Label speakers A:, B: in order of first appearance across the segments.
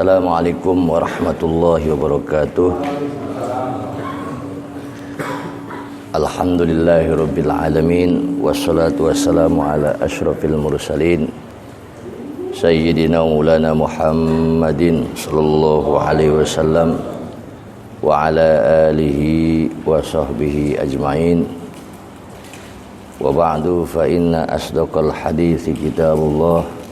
A: Assalamualaikum warahmatullahi wabarakatuh. Alhamdulillahirabbil alamin wassalatu wassalamu ala asyrafil mursalin sayyidina maulana Muhammadin sallallahu alaihi wasallam wa ala alihi wa sahbihi ajma'in. Wa ba'du fa inna asdaqal hadithi kitabullah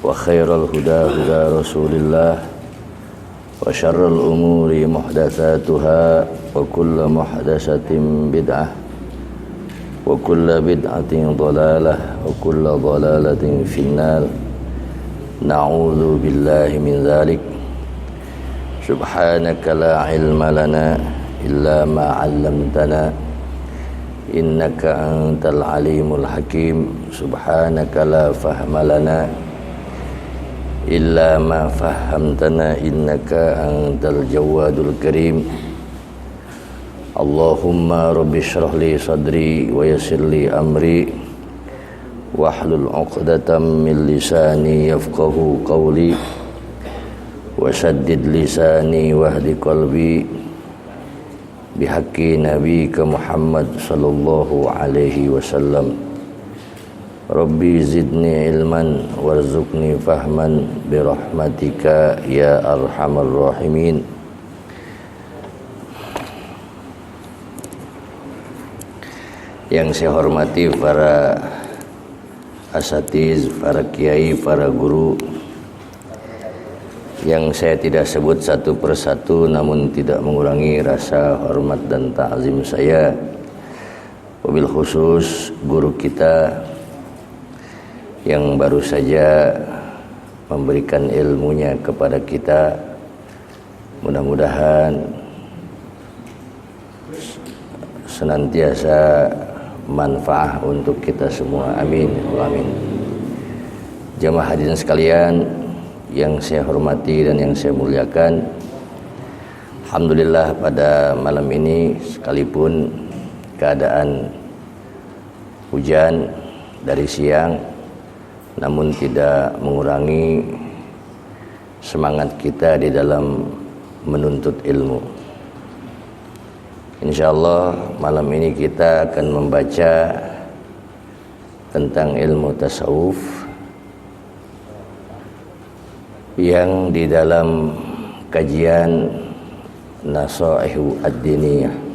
A: wa khairal huda huda rasulillah wa syarrul umuri muhdatsatuha wa kullu muhdatsatin bid'ah wa kullu bid'atin dhalalah wa kullu dhalalatin finnar. Na'udzu billahi min dzalik. Subhanaka la ilma lana illa ma 'allamtana innaka antal alimul hakim. Subhanaka la fahma lana illa ma fahamtana innaka antal jawadul karim. Allahumma rabbi shrah li sadri wa yassir li amri wahlul 'uqdatam min lisani yafqahu qawli wa shaddid lisani wahdi qalbi bihaqqi nabiyyika Muhammad sallallahu alaihi wasallam. Rabbi zidni ilman warzuqni fahman birahmatika ya arhamar rahimin. Yang saya hormati para asatiz, para kiai, para guru, yang saya tidak sebut satu persatu namun tidak mengurangi rasa hormat dan ta'zim saya, wabil khusus guru kita yang baru saja memberikan ilmunya kepada kita. Mudah-mudahan senantiasa manfaat untuk kita semua. Amin wa amin. Jamaah hadirin sekalian yang saya hormati dan yang saya muliakan, alhamdulillah pada malam ini sekalipun keadaan hujan dari siang, namun tidak mengurangi semangat kita di dalam menuntut ilmu. Insyaallah malam ini kita akan membaca tentang ilmu tasawuf yang di dalam kajian Nasaihu ad-Diniyah.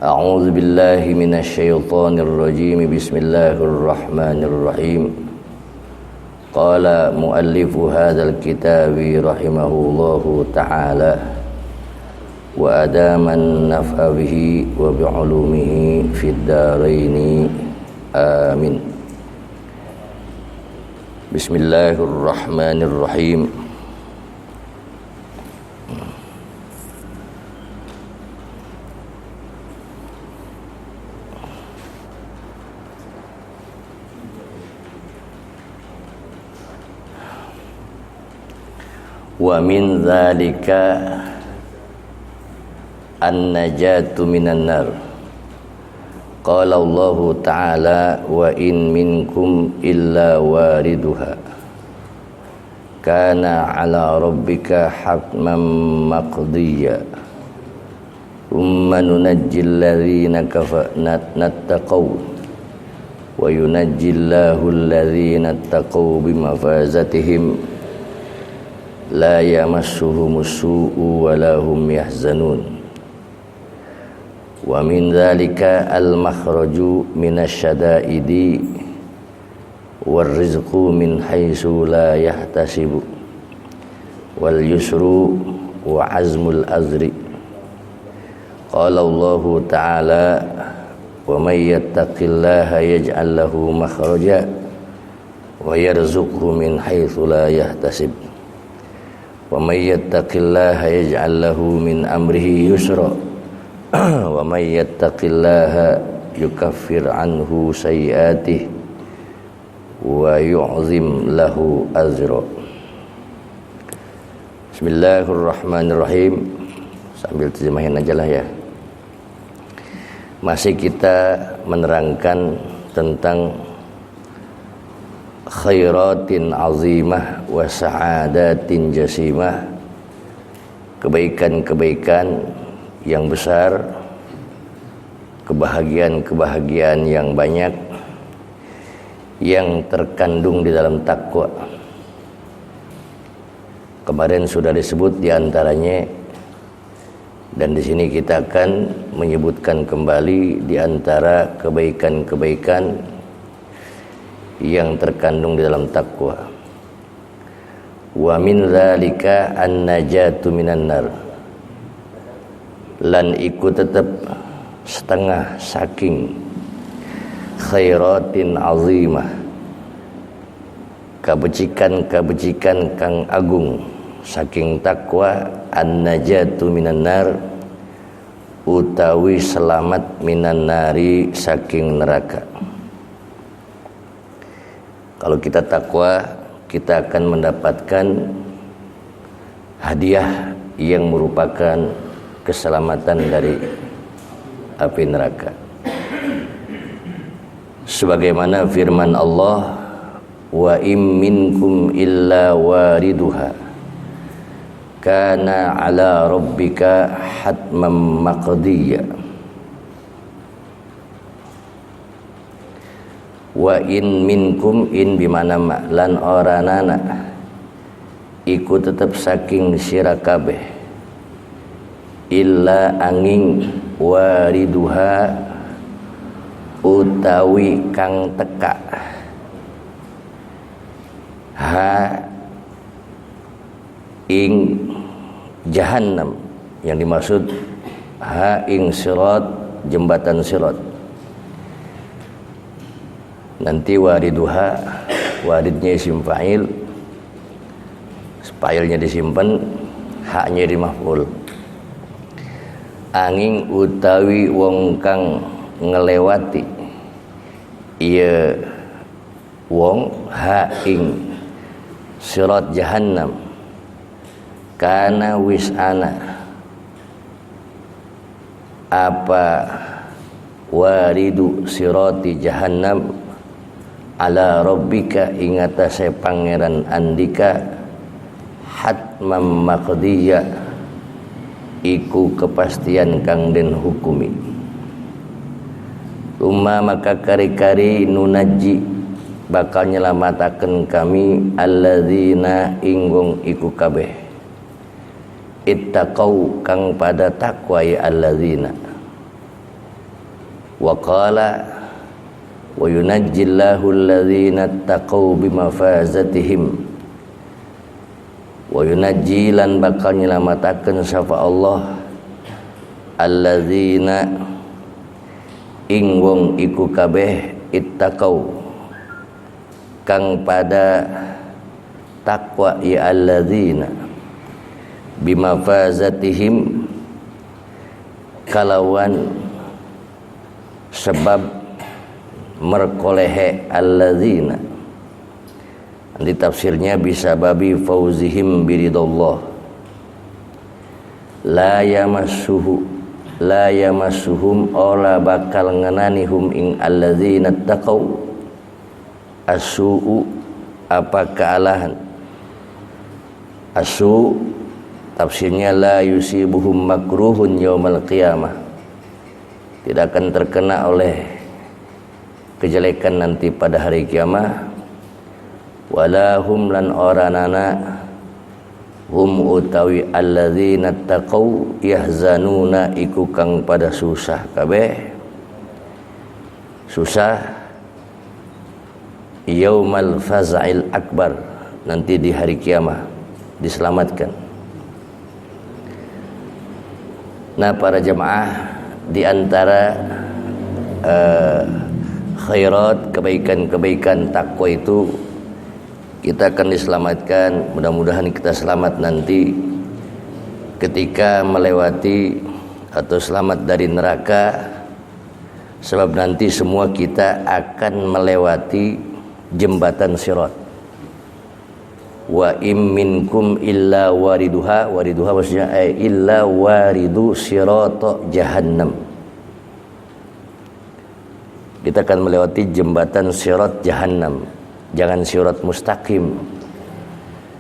A: A'udzu billahi minasyaitonir rajim. Bismillahirrahmanirrahim. Qala muallifu hadzal kitabi rahimahullahu ta'ala wa adaman naf'a bihi wa bi'ulumihi fid dharain. Amin. Bismillahirrahmanirrahim. Wa min dzalika an-najatu minan nar. Qala Allah ta'ala wa in minkum illa wariduha kana 'ala rabbika hatman maqdiyya thumma nunajjil ladzina nattaqaw wa yunajjillahu alladzina attaqaw bimafazatihim la yamassuhumus su'u wa lahum yahzanun. Wa min dzalika al-makhraju minasyada'idi war rizqu min haitsu la yahtasibu wal yusru wa azmul azri. Qala Allah ta'ala wa may yattaqillaha yaj'al lahu makhraja wa yarzuqhu min haitsu la yahtasib wa may yattaqillaha yaj'al lahu min amrihi yusra wa may yattaqillaha yukaffir anhu sayyi'atihi wa yu'zim lahu azra. Bismillahirrahmanirrahim. Sambil terjemahin aja lah ya. Masih kita menerangkan tentang khairatin azimah wa sa'adatin jasimah, kebaikan-kebaikan yang besar, kebahagiaan-kebahagiaan yang banyak yang terkandung di dalam takwa. Kemarin sudah disebut di antaranya, dan di sini kita akan menyebutkan kembali di antara kebaikan-kebaikan yang terkandung di dalam takwa. Wa min dzalika an-najatu minan nar, lan iku tetep setengah saking khairatin azimah, kabecikan-kabecikan kang agung saking takwa, an-najatu minan nar, utawi selamat minan nari saking neraka. Kalau kita takwa, kita akan mendapatkan hadiah yang merupakan keselamatan dari api neraka. Sebagaimana firman Allah, wa im minkum illa wariduha kana ala rabbika hatman maqdiyya. Wa in minkum, in bimana lan oranana, iku tetep saking sira kabeh, illa angin wariduha utawi kang teka, ha ing jahannam, yang dimaksud ha ing sirat, jembatan sirat. Nanti wariduha, waridnya isim fa'il, fa'ilnya disimpan, haknya di maf'ul. Angin utawi wong kang ngelewati iya wong ha ing sirat jahannam, kana wis ana apa waridu sirati jahannam ala rabbika, ingatase pangeran andika, hatman maqdiyya, iku kepastian kang den hukumi. Umma maka kari-kari nunaji bakal nyelamataken kami alladzina inggung iku kabeh ittaqau kang pada takwa ya alladzina. Wa qala wa yunajjillahu alladzina taqau bimafazatihim, wa yunajjilan bakal nyelamataken sapa Allah alladzina ing wong iku kabeh ittaqau kang pada takwa ya alladzina bimafazatihim, kalawan sebab merkolehe alladzina. Nanti tafsirnya bisa babi fauzihim biridallah, la yamassuhum ola bakal ngenanihum ing alladzina taqau as-su'u apa kealahan. As-su' tafsirnya la yusibuhum makruhun yaumal qiyamah, tidak akan terkena oleh kejelekan nanti pada hari kiamat. Walahum lan oranana hum utawi alladzina taqau yahzanuna iku kang pada susah kabeh, susah yaumal faza'il akbar, nanti di hari kiamat diselamatkan. Nah para jemaah, di antara khairat, kebaikan-kebaikan takwa itu kita akan diselamatkan. Mudah-mudahan kita selamat nanti ketika melewati atau selamat dari neraka, sebab nanti semua kita akan melewati jembatan sirat. Wa im minkum illa wariduha, wariduha maksudnya illa waridu sirata jahannam, kita akan melewati jembatan sirat jahannam. Jangan sirat mustaqim.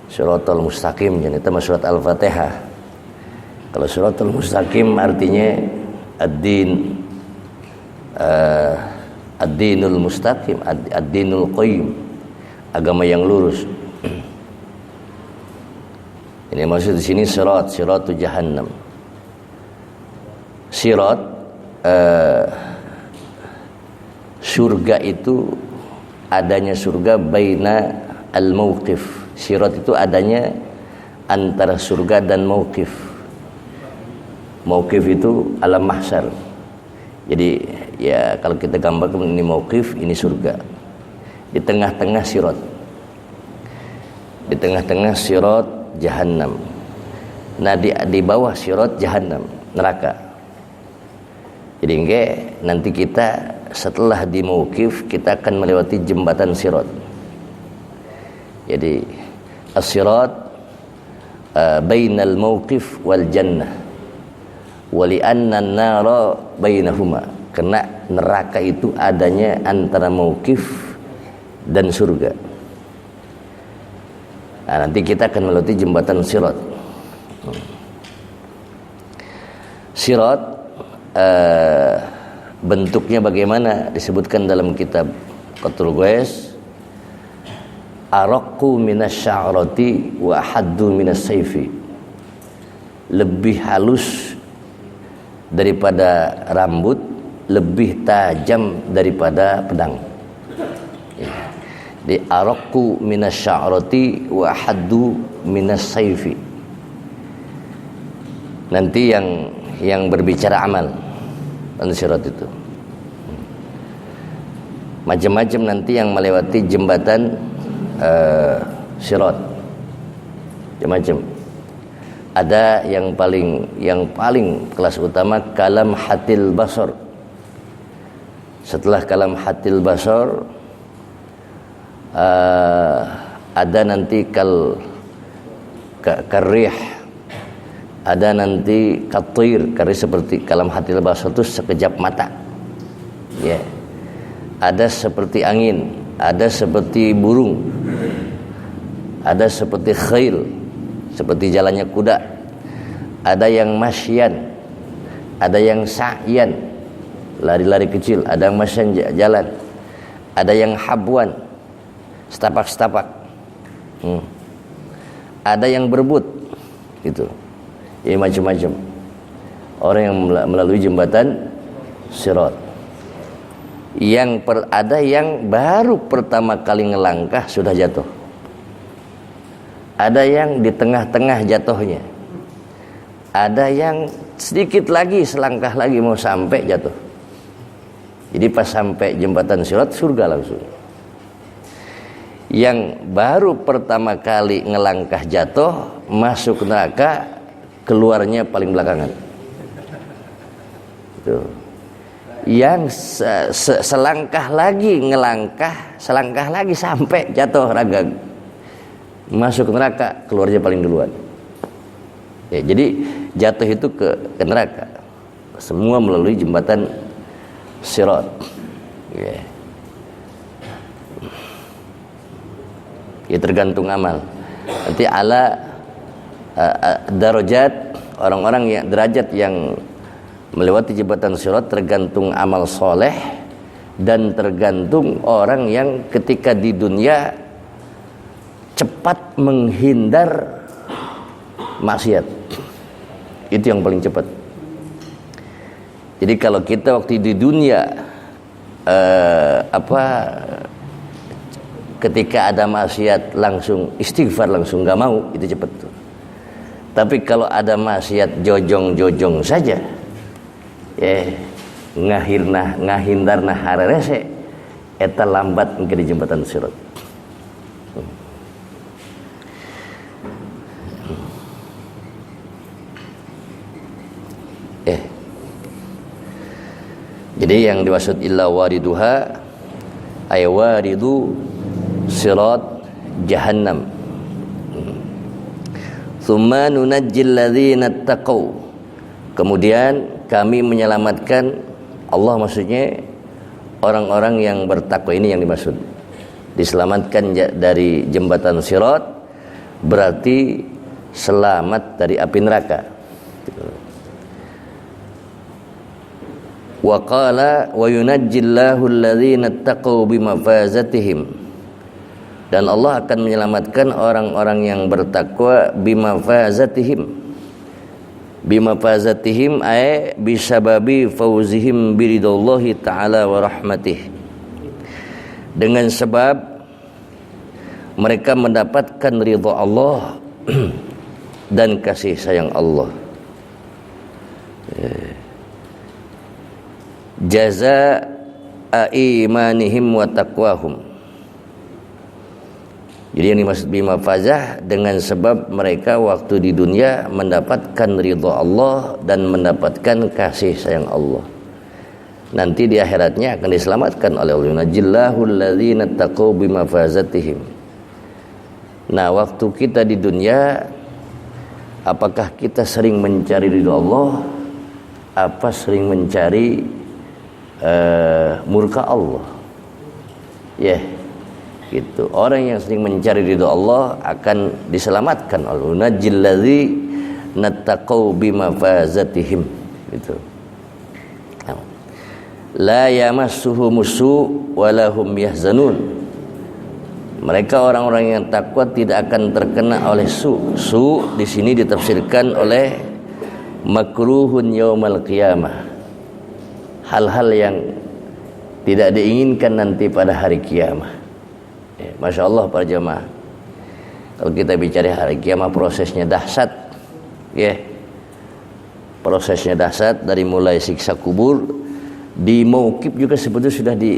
A: Siratal mustaqim jadi itu surat Al-Fatihah. Kalau siratal mustaqim artinya ad-din, ad-dinul mustaqim, ad-dinul qayyim, agama yang lurus. Ini maksud di sini siratu jahannam. Sirat, surga itu adanya surga baina al-mauqif. Sirat itu adanya antara surga dan mauqif. Mauqif itu alam mahsyar. Jadi ya kalau kita gambarkan ini mauqif, ini surga. Di tengah-tengah sirat. Di tengah-tengah sirat jahannam. Nah di bawah sirat jahannam, neraka. Jadi nanti kita setelah di mauqif kita akan melewati jembatan sirat. Jadi as-sirat bainal mauqif wal jannah wa li'anna an-nara bainahuma, karena neraka itu adanya antara mauqif dan surga. Nah, nanti kita akan melewati jembatan sirat. Sirat bentuknya bagaimana disebutkan dalam kitab Qatrul Ghais, araqqu minasy'arati wa haddu minasayfi, lebih halus daripada rambut, lebih tajam daripada pedang. Di araqqu minasy'arati wa haddu minasayfi. Nanti yang berbicara amal dan sirat itu macam-macam nanti yang melewati jembatan sirat macam-macam. Ada yang paling kelas utama kalam hatil basar. Setelah kalam hatil basar ada nanti karih, ada nanti katir, karena seperti kalam hatil basar itu sekejap mata. Ya. Ada seperti angin, ada seperti burung, ada seperti khail, seperti jalannya kuda. Ada yang masyan, ada yang sa'yan, lari-lari kecil, ada yang masyan jalan. Ada yang habwan, setapak-setapak. Ada yang berebut gitu. Ini macam-macam orang yang melalui jembatan sirat. Ada yang baru pertama kali ngelangkah sudah jatuh. Ada yang di tengah-tengah jatuhnya. Ada yang sedikit lagi, selangkah lagi mau sampai jatuh. Jadi pas sampai jembatan sirat surga langsung. Yang baru pertama kali ngelangkah jatuh, masuk neraka, keluarnya paling belakangan. Tuh. Yang selangkah lagi ngelangkah, selangkah lagi sampai jatuh ragag, masuk neraka, keluarnya paling duluan. Ya, jadi jatuh itu ke neraka. Semua melalui jembatan sirat. Ya. Ya tergantung amal. Nanti ala darajat, orang-orang yang derajat yang melewati jembatan sirat tergantung amal soleh dan tergantung orang yang ketika di dunia cepat menghindar maksiat. Itu yang paling cepat. Jadi kalau kita waktu di dunia ketika ada maksiat langsung istighfar, langsung nggak mau, itu cepat tuh. Tapi kalau ada maksiat jojong-jojong saja, ngahindarna harerese, eta lambat engke di jembatan sirat. Jadi yang dimaksud illa wariduha ay waridu sirat jahannam. Tsumma nunajjil ladzina taqaw. Kemudian kami menyelamatkan, Allah maksudnya orang-orang yang bertakwa, ini yang dimaksud. diselamatkan dari jembatan Sirat, berarti selamat dari api neraka. Wa qala wa yunajjillahu alladhina ittaqaw bimafazatihim, dan Allah akan menyelamatkan orang-orang yang bertakwa bimafazatihim. Bimafazatihim ay bisababi fawzihim biridallahi ta'ala wa rahmatih, dengan sebab mereka mendapatkan ridha Allah dan kasih sayang Allah. Jazaa'a imanihim wa taqwahum. Jadi yang dimaksud bimafazah, dengan sebab mereka waktu di dunia mendapatkan ridha Allah dan mendapatkan kasih sayang Allah. Nanti di akhiratnya akan diselamatkan oleh Allah. Najillahu alladzina taqaw bimafazatihim. Nah, waktu kita di dunia, apakah kita sering mencari ridha Allah, apa sering mencari murka Allah? Ya, gitu. Orang yang sering mencari ridha Allah akan diselamatkan oleh najilladzina taqaw bimafazatihim, gitu. La yamassuhumus-su' wa lahum yahzanun. Mereka orang-orang yang takwa tidak akan terkena oleh su di sini ditafsirkan oleh makruhun yaumal qiyamah, hal-hal yang tidak diinginkan nanti pada hari kiamat. Masya Allah para jamaah, kalau kita bicara hari kiamat, prosesnya dahsyat, ya. Prosesnya dahsyat, dari mulai siksa kubur. Di mauqif juga sebetulnya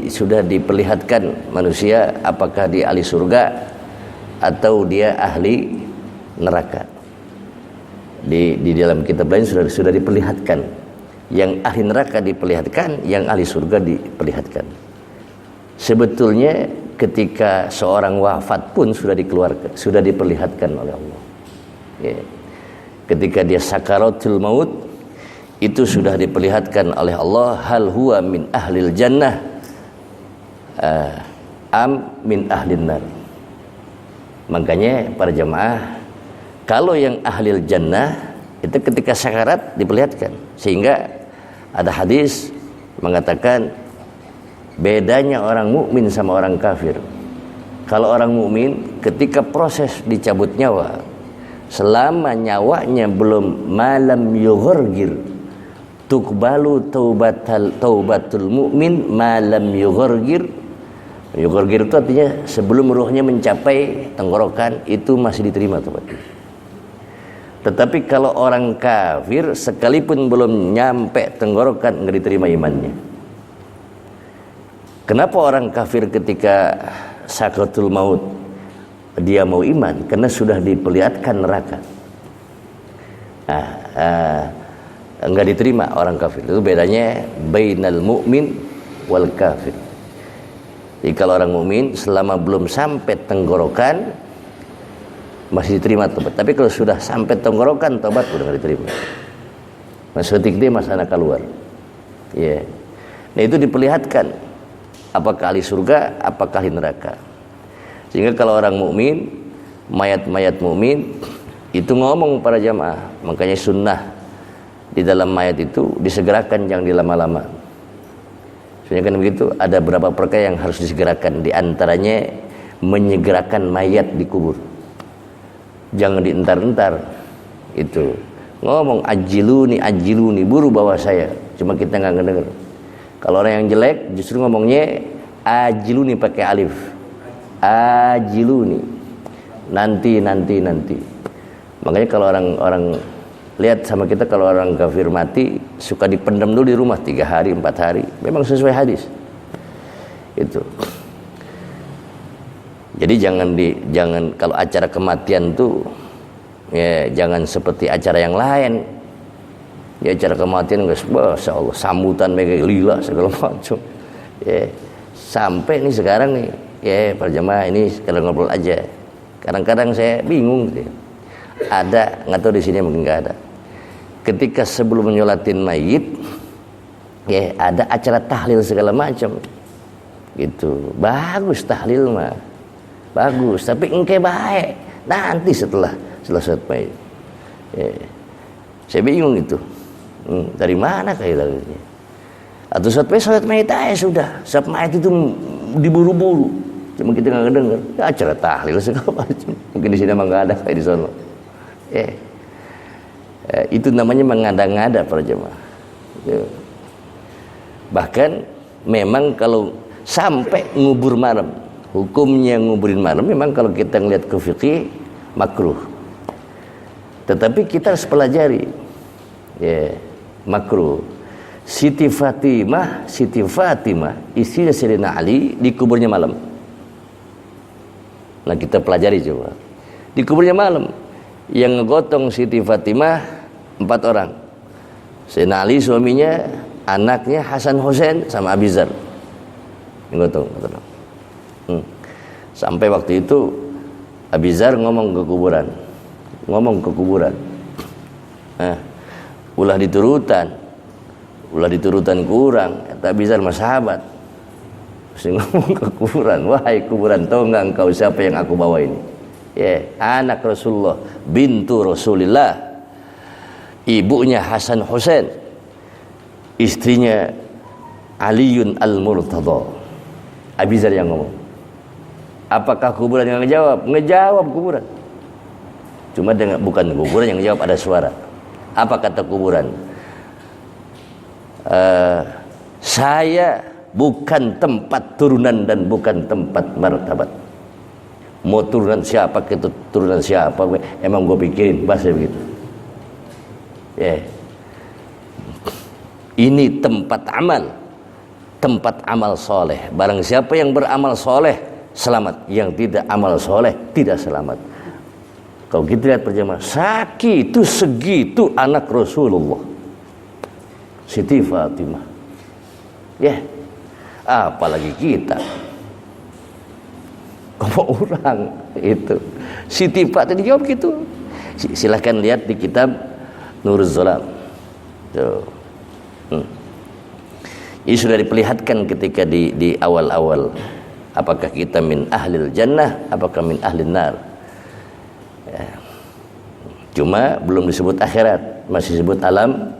A: sudah diperlihatkan manusia apakah dia ahli surga atau dia ahli neraka. Di dalam kitab lain sudah diperlihatkan, yang ahli neraka diperlihatkan, yang ahli surga diperlihatkan. Sebetulnya ketika seorang wafat pun sudah dikeluarkan, sudah diperlihatkan oleh Allah. Ya. Ketika dia sakaratul maut, itu sudah diperlihatkan oleh Allah, hal huwa min ahlil jannah am min ahlin nar. Makanya para jemaah, kalau yang ahlil jannah itu ketika sakarat diperlihatkan, sehingga ada hadis mengatakan bedanya orang mukmin sama orang kafir. Kalau orang mukmin ketika proses dicabut nyawa, selama nyawanya belum malam yughurgir, tuqbalu taubatul mu'min malam yughurgir. Yughurgir itu artinya sebelum ruhnya mencapai tenggorokan itu masih diterima taubatnya. Tetapi kalau orang kafir sekalipun belum nyampe tenggorokan enggak diterima imannya. Kenapa orang kafir ketika sakaratul maut dia mau iman? Karena sudah diperlihatkan neraka. Enggak diterima orang kafir. Itu bedanya bainal mu'min wal kafir. Jadi kalau orang mukmin selama belum sampai tenggorokan masih diterima tobat. Tapi kalau sudah sampai tenggorokan tobat udah enggak diterima. Maksudnya dia masana keluar. Ya. Yeah. Nah itu diperlihatkan apakah ahli surga, apakah ahli neraka. Sehingga kalau orang mukmin, mayat-mayat mukmin itu ngomong para jamaah, makanya sunnah di dalam mayat itu disegerakan, jangan dilama-lama. Sebenarnya kan begitu, ada beberapa perkara yang harus disegerakan, di antaranya menyegerakan mayat di kubur. Jangan dientar-entar. Itu ngomong ajiluni, buru bawa saya. Cuma kita nggak ngedenger. Kalau orang yang jelek justru ngomongnya ajiluni pakai alif. Ajiluni. Nanti. Makanya kalau orang lihat sama kita, kalau orang kafir mati suka dipendam dulu di rumah 3 hari 4 hari, memang sesuai hadis itu. Jadi jangan kalau acara kematian tuh ya jangan seperti acara yang lain. Ya acara kematian guys, masya Allah, sambutan mega lila segala macam. Ya sampai nih sekarang nih, ya para jemaah ini sekalian ngobrol aja. Kadang-kadang saya bingung gitu. Ada, nggak tahu di sini mungkin nggak ada. Ketika sebelum nyolatin mayit, ya ada acara tahlil segala macam. gitu. Bagus tahlil mah, bagus, tapi engke baik nanti setelah sholat mayit. Saya bingung itu, dari mana kaitannya? Atau sholat mayit aja sudah, sholat mayit itu diburu-buru, cuma kita nggak dengar. Ya, acara tahlil segala macam. Mungkin di sini emang nggak ada kayak di sana. Itu namanya mengada-ngada para jemaah. Bahkan memang kalau sampai ngubur malam, hukumnya nguburin malam memang kalau kita ngelihat ke fikih makruh. Tetapi kita harus pelajari, makruh. Siti Fatimah istrinya Sayyidina Ali dikuburnya malam. Nah kita pelajari coba. Dikuburnya malam. Yang ngegotong Siti Fatimah 4 orang. Sayyidina Ali suaminya, anaknya Hasan Hussein sama Abizar. Yang gotong. Sampai waktu itu Abizar ngomong ke kuburan. Ulah diturutan kurang. Kata Abizar mah sahabat. Terus ngomong ke kuburan, wahai kuburan, tahu nggak engkau siapa yang aku bawa ini? Anak Rasulullah, bintu Rasulillah, ibunya Hasan Hussein, istrinya Aliun Al-Murtada. Abizar yang ngomong. Apakah kuburan yang ngejawab? Ngejawab kuburan. Cuma bukan kuburan yang ngejawab, ada suara. Apa kata kuburan? Saya bukan tempat turunan dan bukan tempat martabat. Mau turunan siapa, kita turunan siapa, emang gue pikirin, bahasa begitu. Ini tempat amal soleh. Barang siapa yang beramal soleh selamat, yang tidak amal soleh tidak selamat. Kalau kita lihat perjamaah, sakitu segitu anak Rasulullah, Siti Fatimah. Apalagi kita, kalau orang itu Siti Fatimah dijawab gitu. Silahkan lihat di kitab Nuruz Zolam. Ini sudah diperlihatkan ketika di awal-awal. Apakah kita min ahlil jannah, apakah min ahlin nar? Cuma belum disebut akhirat, masih disebut alam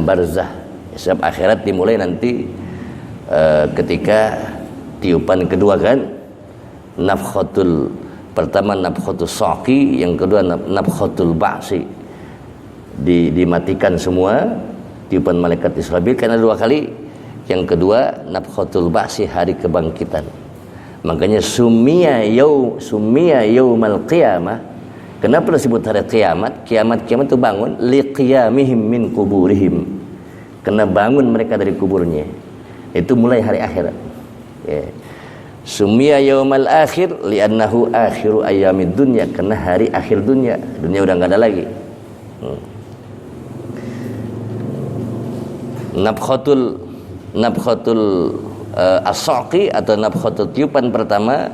A: barzah. Sebab akhirat dimulai nanti ketika tiupan kedua kan, pertama nafkhatul saqi, yang kedua nafkhatul ba'si. Dimatikan semua, tiupan malaikat Israfil karena 2 kali. Yang kedua nafkhatul ba'si, hari kebangkitan. Makanya summiya yaumal qiyamah. Kenapa disebut hari kiamat? Kiamat itu bangun liqiyamihim min kuburihim. Kena bangun mereka dari kuburnya. Itu mulai hari akhirat. Summiya yaumal akhir li'annahu akhiru ayyamid dunya, karena hari akhir dunia. Dunia udah enggak ada lagi. Nafkhatul as-saqi atau nafkhatul tiupan pertama,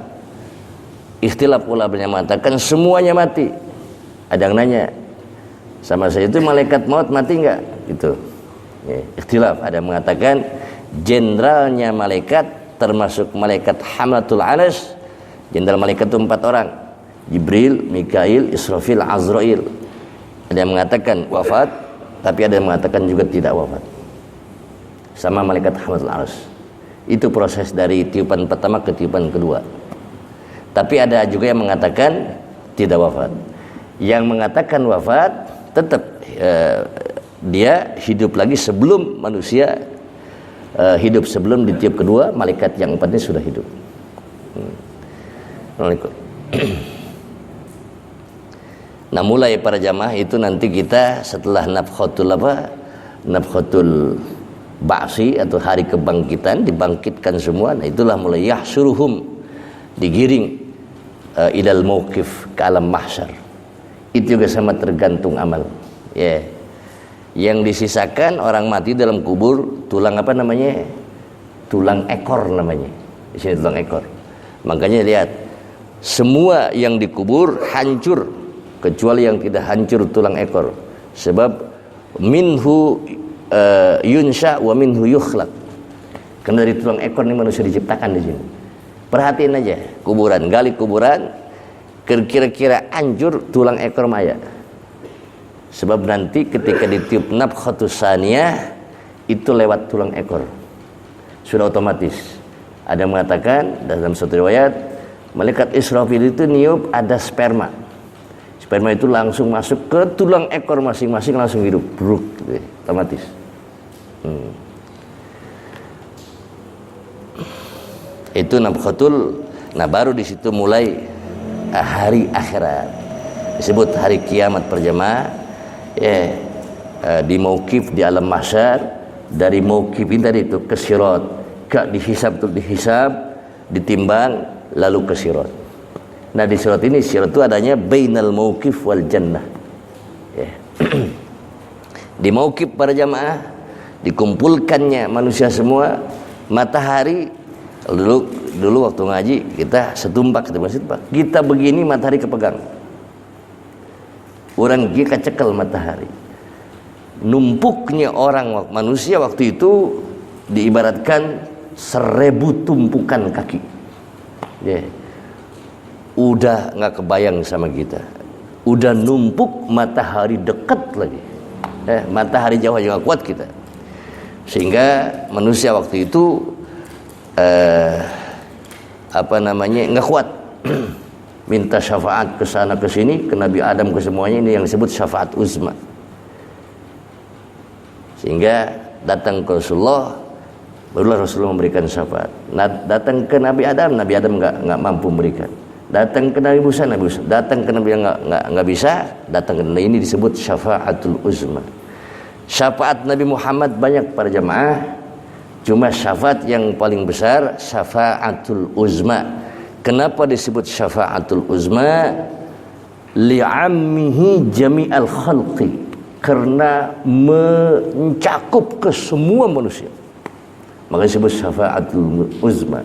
A: ikhtilaf ulama yang mengatakan semuanya mati. Ada yang nanya sama saya, itu malaikat maut mati enggak? Gitu. Ikhtilaf. Ada yang mengatakan jenderalnya malaikat, termasuk malaikat Hamlatul Anas. Jenderal malaikat itu 4 orang. Jibril, Mikail, Israfil, Azrail. Ada yang mengatakan wafat, tapi ada yang mengatakan juga tidak wafat. Sama malaikat Hamlatul Anas. Itu proses dari tiupan pertama ke tiupan kedua. Tapi ada juga yang mengatakan tidak wafat. Yang mengatakan wafat tetap dia hidup lagi sebelum manusia hidup, sebelum ditiup kedua, malaikat yang 4 ini sudah hidup. Nah, mulai para jamaah itu nanti kita setelah nafkhatul ba'si atau hari kebangkitan, dibangkitkan semua. Nah, itulah mulai yahsuruhum, digiring ilal mauqif, ke alam mahsyar. Itu juga sama tergantung amal. Yang disisakan orang mati dalam kubur, tulang apa namanya? Tulang ekor namanya. Di sini tulang ekor. Makanya lihat, semua yang dikubur hancur kecuali yang tidak hancur tulang ekor. Sebab minhu yunsha wa minhu yukhlaq. Karena dari tulang ekor ini manusia diciptakan di sini. Perhatiin aja kuburan, gali kuburan, kira-kira hancur tulang ekor mayat. Sebab nanti ketika ditiup nafkhatus tsaniyah itu lewat tulang ekor. Sudah otomatis. Ada yang mengatakan dalam satu riwayat, malaikat Israfil itu niup ada sperma. Sperma itu langsung masuk ke tulang ekor masing-masing, langsung hidup, bruk, gitu, otomatis. Itu nafkhatul. Nah, baru di situ mulai hari akhirat. Disebut hari kiamat berjamaah. Ya, di mauqif di alam mahsyar, dari mauqif ini tadi itu ke sirat, ke dihisab, ditimbang lalu ke sirat. Nah, di sirat ini, sirat itu adanya bainal mauqif wal jannah. Ya. Di mauqif para jamaah dikumpulkannya manusia semua, matahari. Dulu waktu ngaji kita setumpak kita begini matahari kepegang. Orang kita cekel matahari. Numpuknya orang manusia waktu itu diibaratkan 1000 tumpukan kaki. Ya. Udah nggak kebayang sama kita. Udah numpuk, matahari dekat lagi. Matahari jauh aja nggak kuat kita. Sehingga manusia waktu itu nggak kuat. Minta syafaat ke sana ke sini, ke Nabi Adam, ke semuanya. Ini yang disebut syafaat uzma. Sehingga datang ke Rasulullah, barulah Rasulullah memberikan syafaat. Datang ke Nabi Adam nggak mampu memberikan. Datang ke Nabi Musa, datang ke Nabi yang nggak bisa, datang ke Nabi ini disebut syafaatul uzma. Syafaat Nabi Muhammad banyak para jamaah. Cuma syafaat yang paling besar syafaatul uzma. Kenapa disebut syafaatul uzma? Li'ammihi jami'al khalqi, karena mencakup ke semua manusia. Maka disebut syafaatul uzma.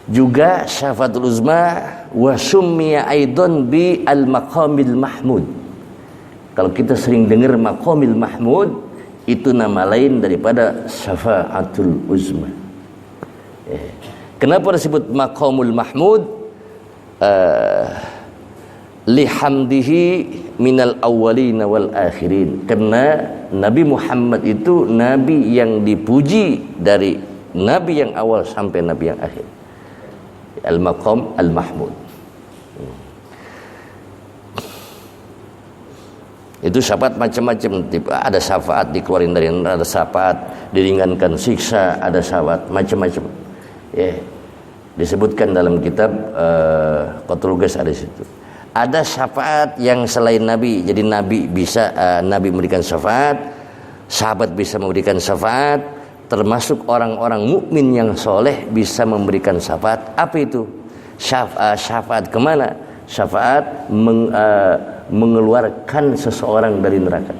A: Juga syafaatul uzma wa summiya aidan bi al maqamil mahmud. Kalau kita sering dengar maqamil mahmud, itu nama lain daripada syafaatul uzma. Kenapa disebut maqamul mahmud? Lihamdihi minal awwalina wal akhirin. Karena Nabi Muhammad itu nabi yang dipuji dari nabi yang awal sampai nabi yang akhir. Al-maqam al-mahmud. Itu syafaat macam-macam. Ada syafaat dikeluarin dari neraka, ada syafaat diringankan siksa, ada syafaat macam-macam. Ya, disebutkan dalam kitab Qatrul Ghais ada situ. Ada syafaat yang selain Nabi. Jadi Nabi bisa Nabi memberikan syafaat, sahabat bisa memberikan syafaat, termasuk orang-orang mukmin yang soleh bisa memberikan syafaat. Apa itu? Syafaat kemana? Syafaat mengeluarkan seseorang dari neraka.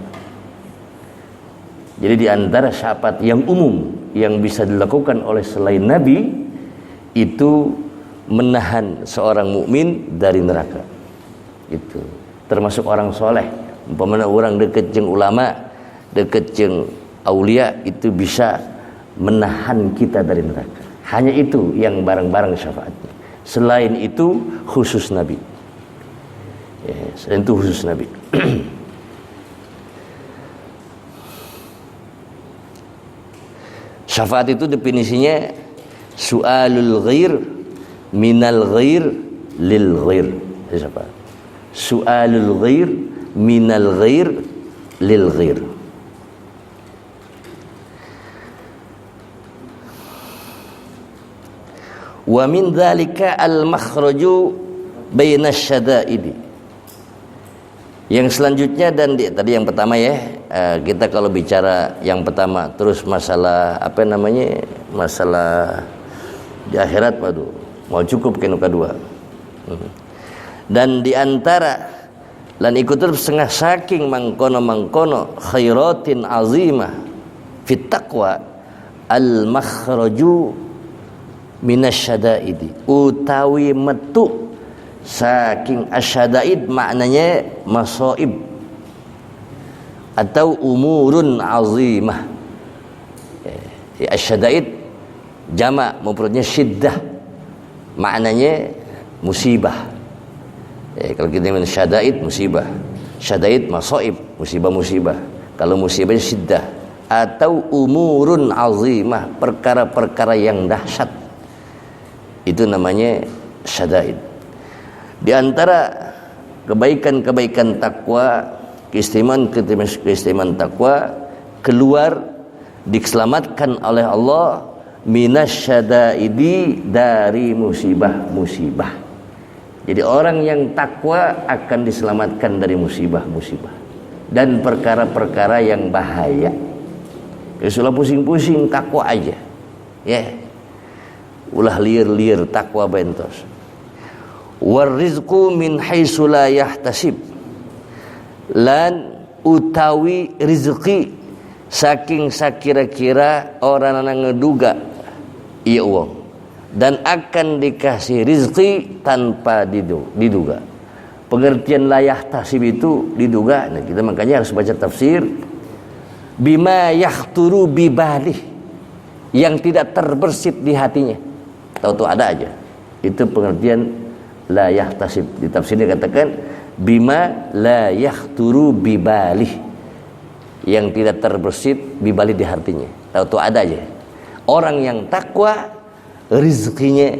A: Jadi di antara syafaat yang umum yang bisa dilakukan oleh selain Nabi itu menahan seorang mukmin dari neraka. Itu termasuk orang soleh. Umpamanya orang dekat jeung ulama, dekat jeung aulia, itu bisa menahan kita dari neraka. Hanya itu yang barang-barang syafaatnya. Selain itu khusus Nabi. Ya, selain itu khusus Nabi. Syafaat itu definisinya su'alul ghair minal ghair lil ghair. Syafaat. Su'alul ghair minal ghair lil ghair. Wa min dzalika al-makhraju baina syada'idi. Yang selanjutnya dan tadi yang pertama ya, kita kalau bicara yang pertama terus masalah masalah di akhirat, waduh, mau cukup kena kedua. Dan di antara lan ikut terus setengah saking mangkono khairatin azimah fit taqwa al makhraju minasyadaidi, utawi metu saking asyadaid, maknanya masaib atau umurun azimah. Ya, asyadaid jamak mufradnya syiddah, maknanya musibah. Ya, kalau kita bilang syadaid musibah, syadaid masaib, musibah-musibah. Kalau musibahnya syiddah atau umurun azimah, perkara-perkara yang dahsyat, itu namanya syadaid. Di antara kebaikan-kebaikan takwa, keistimewaan takwa, keluar diselamatkan oleh Allah minasyadaidi, dari musibah-musibah. Jadi orang yang takwa akan diselamatkan dari musibah-musibah dan perkara-perkara yang bahaya. Kalau pusing-pusing takwa aja, ya. Ulah liar-liar takwa bentos. Warizqu min haitsu la yahtasib, lan utawi rizki saking sakira-kira orang yang ngeduga iya uang, dan akan dikasih rizki tanpa diduga. Pengertian la yahtasib itu diduga. Nah, kita makanya harus baca tafsir bima yahturu bibalih, yang tidak terbersit di hatinya. Tahu-tahu ada aja. Itu pengertian la yahtasib. Di tafsirnya katakan bima la yahturu bibalih, yang tidak terbersit bibalih di hatinya. Tahu-tahu ada aja. Orang yang takwa rezekinya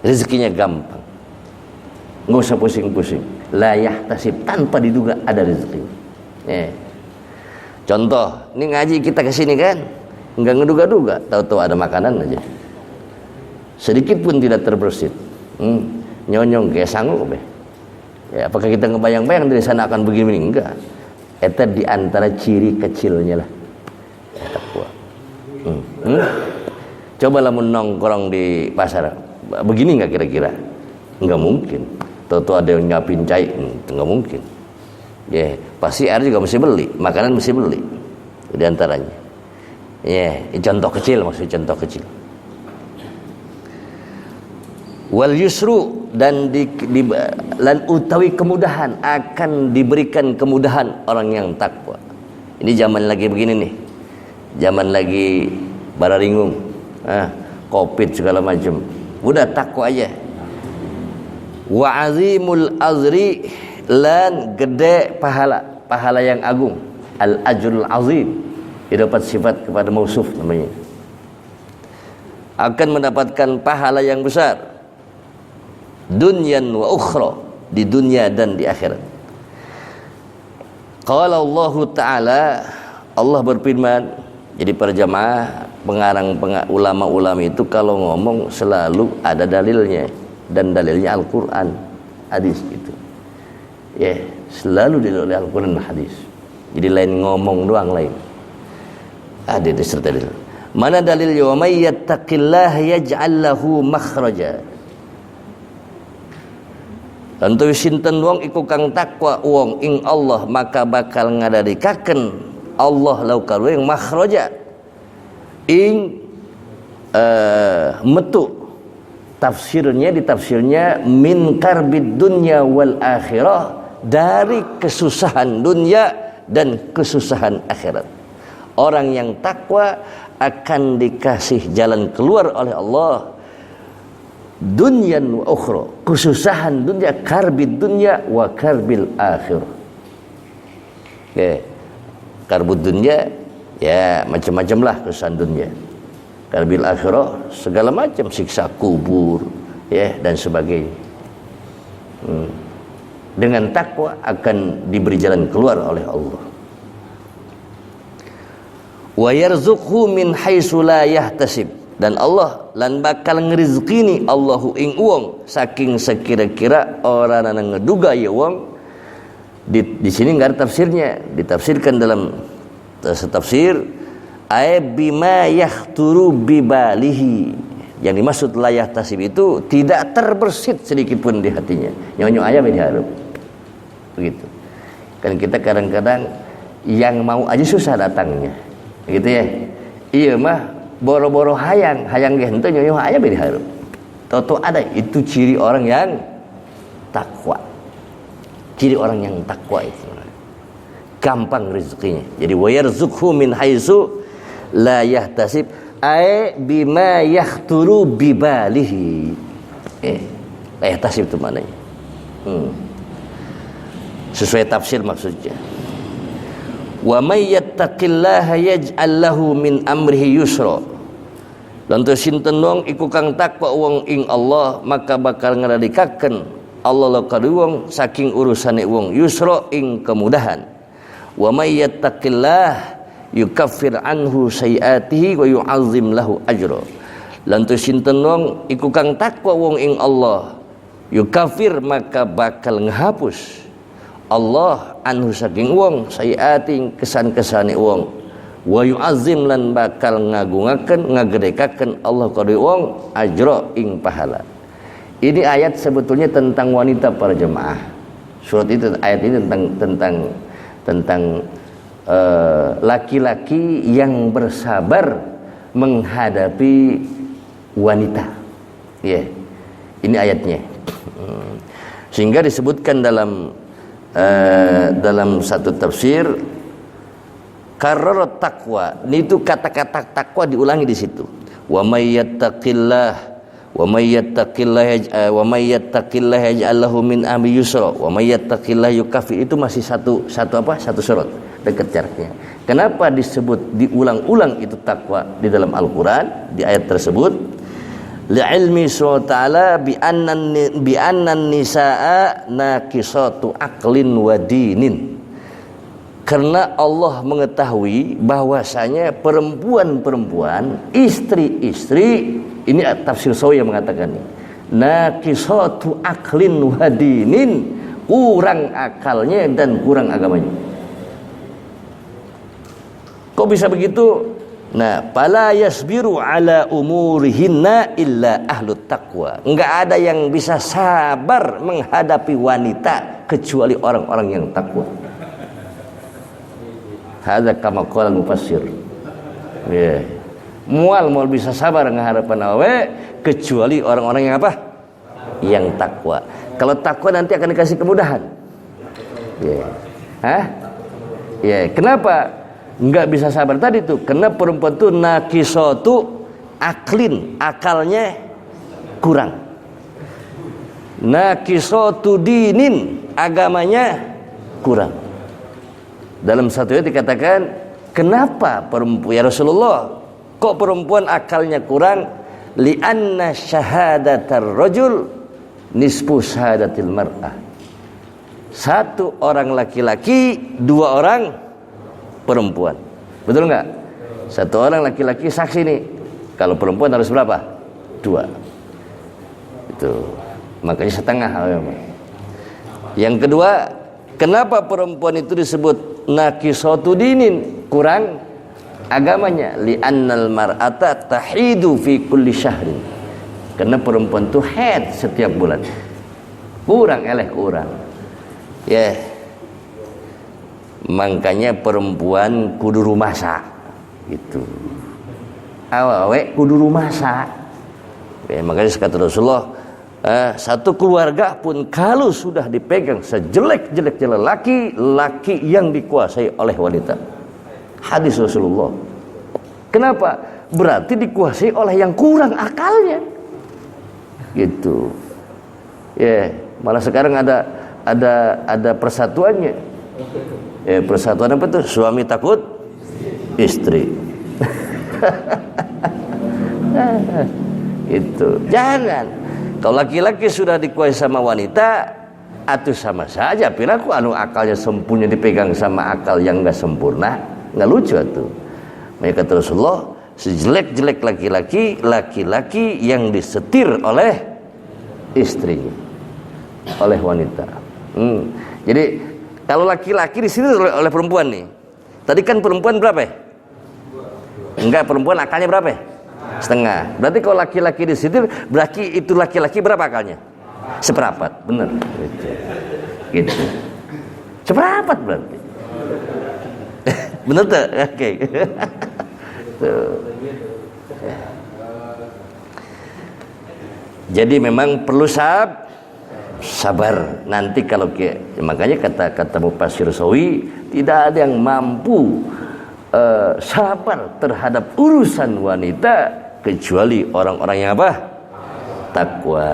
A: rezekinya gampang. Nggak usah pusing-pusing. La yahtasib, tanpa diduga ada rezeki. Ya. Contoh, ini ngaji kita kesini kan, nggak ngeduga-duga, tahu-tahu ada makanan aja. Sedikit pun tidak terbersit. Nyonyong kayak sanggup be. Ya, apakah kita ngebayang-bayang dari sana akan begini? Enggak. Itu di antara ciri kecilnya lah. Takwa. Coba lah nongkrong di pasar. Begini nggak kira-kira? Nggak mungkin. Tahu-tahu ada yang nyapin cai, nggak mungkin. Ya, pasti air juga mesti beli, makanan mesti beli. Di antaranya. Ya, contoh kecil, maksudnya contoh kecil. Wal yusru, dan lan utawi kemudahan, akan diberikan kemudahan orang yang takwa. Ini zaman lagi begini nih. Zaman lagi bararingung, Covid segala macam. Udah takwa aja. Wa azimul azri, lan gede pahala yang agung. Al ajrul azim, dapat sifat kepada mausuf namanya. Akan mendapatkan pahala yang besar, dunyan wa ukhra, di dunia dan di akhirat. Qala Allah Ta'ala, Allah berfirman. Jadi para jamaah, ulama-ulama itu kalau ngomong selalu ada dalilnya, dan dalilnya Al-Quran, hadis itu. Ya, selalu dalil Al-Quran dan hadis. Jadi lain ngomong doang lain. Ada disertai dalil. Mana dalilnya? Wa may yattaqillaha yaj'al lahu makhraja. Tentu sinten wong iku kang takwa wong ing Allah, maka bakal ngadarikaken Allah laukal ing makhraja, ing metu. Ditafsirnya min karbid dunya wal akhirah, dari kesusahan dunia dan kesusahan akhirat. Orang yang takwa akan dikasih jalan keluar oleh Allah, dunyan wa ukhra, kesusahan dunia, karbid dunya wa karbil akhirah. Okay. Karbud dunya ya macam-macam lah kesusahan dunia. Karbil akhirah segala macam, siksa kubur ya dan sebagainya. Dengan takwa akan diberi jalan keluar oleh Allah. Wa yarzuqhu min haitsu la yahtasib, dan Allah lan bakal ngerizkini Allahu ing wong saking sekira-kira orang yang ngeduga ya wong. Di sini enggak ada tafsirnya, ditafsirkan dalam tafsir ay bima yahturu bibalihi. Yang dimaksud la yahtasib itu tidak terbersit sedikit pun di hatinya. Nyonyo ayam diharap. Begitu. Kan kita kadang-kadang yang mau aja susah datangnya. Gitu ya. Iya mah boro-boro hayang ge henteu nyonyo ayam diharap. Toto ada, itu ciri orang yang takwa. Ciri orang yang takwa itu. gampang rezekinya. Jadi wa yarzuqhu min haitsu la yahtasib ay bima yahturu bibalihi. La yahtasib itu maknanya. Sesuai tafsir maksudnya. Wa may yattaqillaha yaj'al lahu min amrihi yusra. Lantu sinten wong iku kang takwa wong ing Allah maka bakal ngradikaken Allah lakari wong saking urusane wong yusra ing kemudahan. Wa may yattaqillah yukaffir anhu sayiatihi wa yu'azzim lahu ajra. Lantu sinten wong iku kang takwa wong ing Allah yukaffir maka bakal ngehapus Allah anhu saking wong sayiating kesan-kesane wong wa yu'azzim lan bakal ngagungaken ngagedekaken Allah kari wong ajra ing pahala. Ini ayat sebetulnya tentang wanita para jemaah. Surat itu ayat ini tentang laki-laki yang bersabar menghadapi wanita. Ya. Ini ayatnya. Sehingga disebutkan dalam satu tafsir karrar taqwa. Ini itu kata-kata takwa diulangi di situ. Wa may yattaqillah yaj'al lahu min amri yusra wa may yattaqillah yukaffir. Itu masih satu surat dekat jaraknya. Kenapa disebut diulang-ulang itu takwa di dalam Al-Qur'an di ayat tersebut? Li'ilmi ta'ala bi annan nisaa naqisatu aqlin wa dinin. Karena Allah mengetahui bahwasanya perempuan-perempuan, istri-istri, ini tafsir Sawi yang mengatakan ini, naqisatu aqlin wa dinin, kurang akalnya dan kurang agamanya. Kok bisa begitu? Nah, fala yasbiru ala umurihinna illa ahlut taqwa. Enggak ada yang bisa sabar menghadapi wanita kecuali orang-orang yang takwa. Hadza kama qala mufassir. Ya. Mual bisa sabar menghadapi awe kecuali orang-orang yang apa? Yang takwa. Kalau takwa nanti akan dikasih kemudahan. Ya. Hah? Ya, kenapa? Enggak bisa sabar tadi tuh karena perempuan tuh naqisatu aklin, akalnya kurang. Naqisatu dinin, agamanya kurang. Dalam satu ayat dikatakan, kenapa perempuan ya Rasulullah kok perempuan akalnya kurang? Li'anna syahadatar rajul nisfu syahadatil mar'ah. Satu orang laki-laki, dua orang perempuan. Betul enggak? Satu orang laki-laki saksi nih. Kalau perempuan harus berapa? Dua. Itu. Makanya setengah. Yang kedua, kenapa perempuan itu disebut naqisatu dinin, kurang agamanya? Li'annal mar'ata tahidu fi kulli syahrin. Karena perempuan itu haid setiap bulan. Kurang. Ya. Makanya perempuan kudu rumasa gitu. Awewe kudu rumasa. Ya, makanya kata Rasulullah, satu keluarga pun kalau sudah dipegang sejelek-jeleknya laki yang dikuasai oleh wanita. Hadis Rasulullah. Kenapa? Berarti dikuasai oleh yang kurang akalnya. Gitu. Ya, malah sekarang ada persatuannya. Persatuan apa tuh? Suami takut istri. Itu. Jangan. Kalau laki-laki sudah dikuasai sama wanita, atuh sama saja. Piraku anu akalnya sempurna dipegang sama akal yang enggak sempurna, enggak lucu atuh. Maka kata Rasulullah, sejelek-jelek laki-laki yang disetir oleh istrinya, oleh wanita. Jadi kalau laki-laki di sini oleh perempuan nih. Tadi kan perempuan berapa ya? Enggak, perempuan akalnya berapa ya? Setengah. Berarti kalau laki-laki di sini berarti itu laki-laki berapa akalnya? Seperempat. Benar. Gitu. Seperempat berarti. Benar tuh? Oke. Jadi memang perlu sabar. Nanti kalau makanya kata Mufassir Sawi, tidak ada yang mampu sabar terhadap urusan wanita kecuali orang-orang yang apa? Takwa.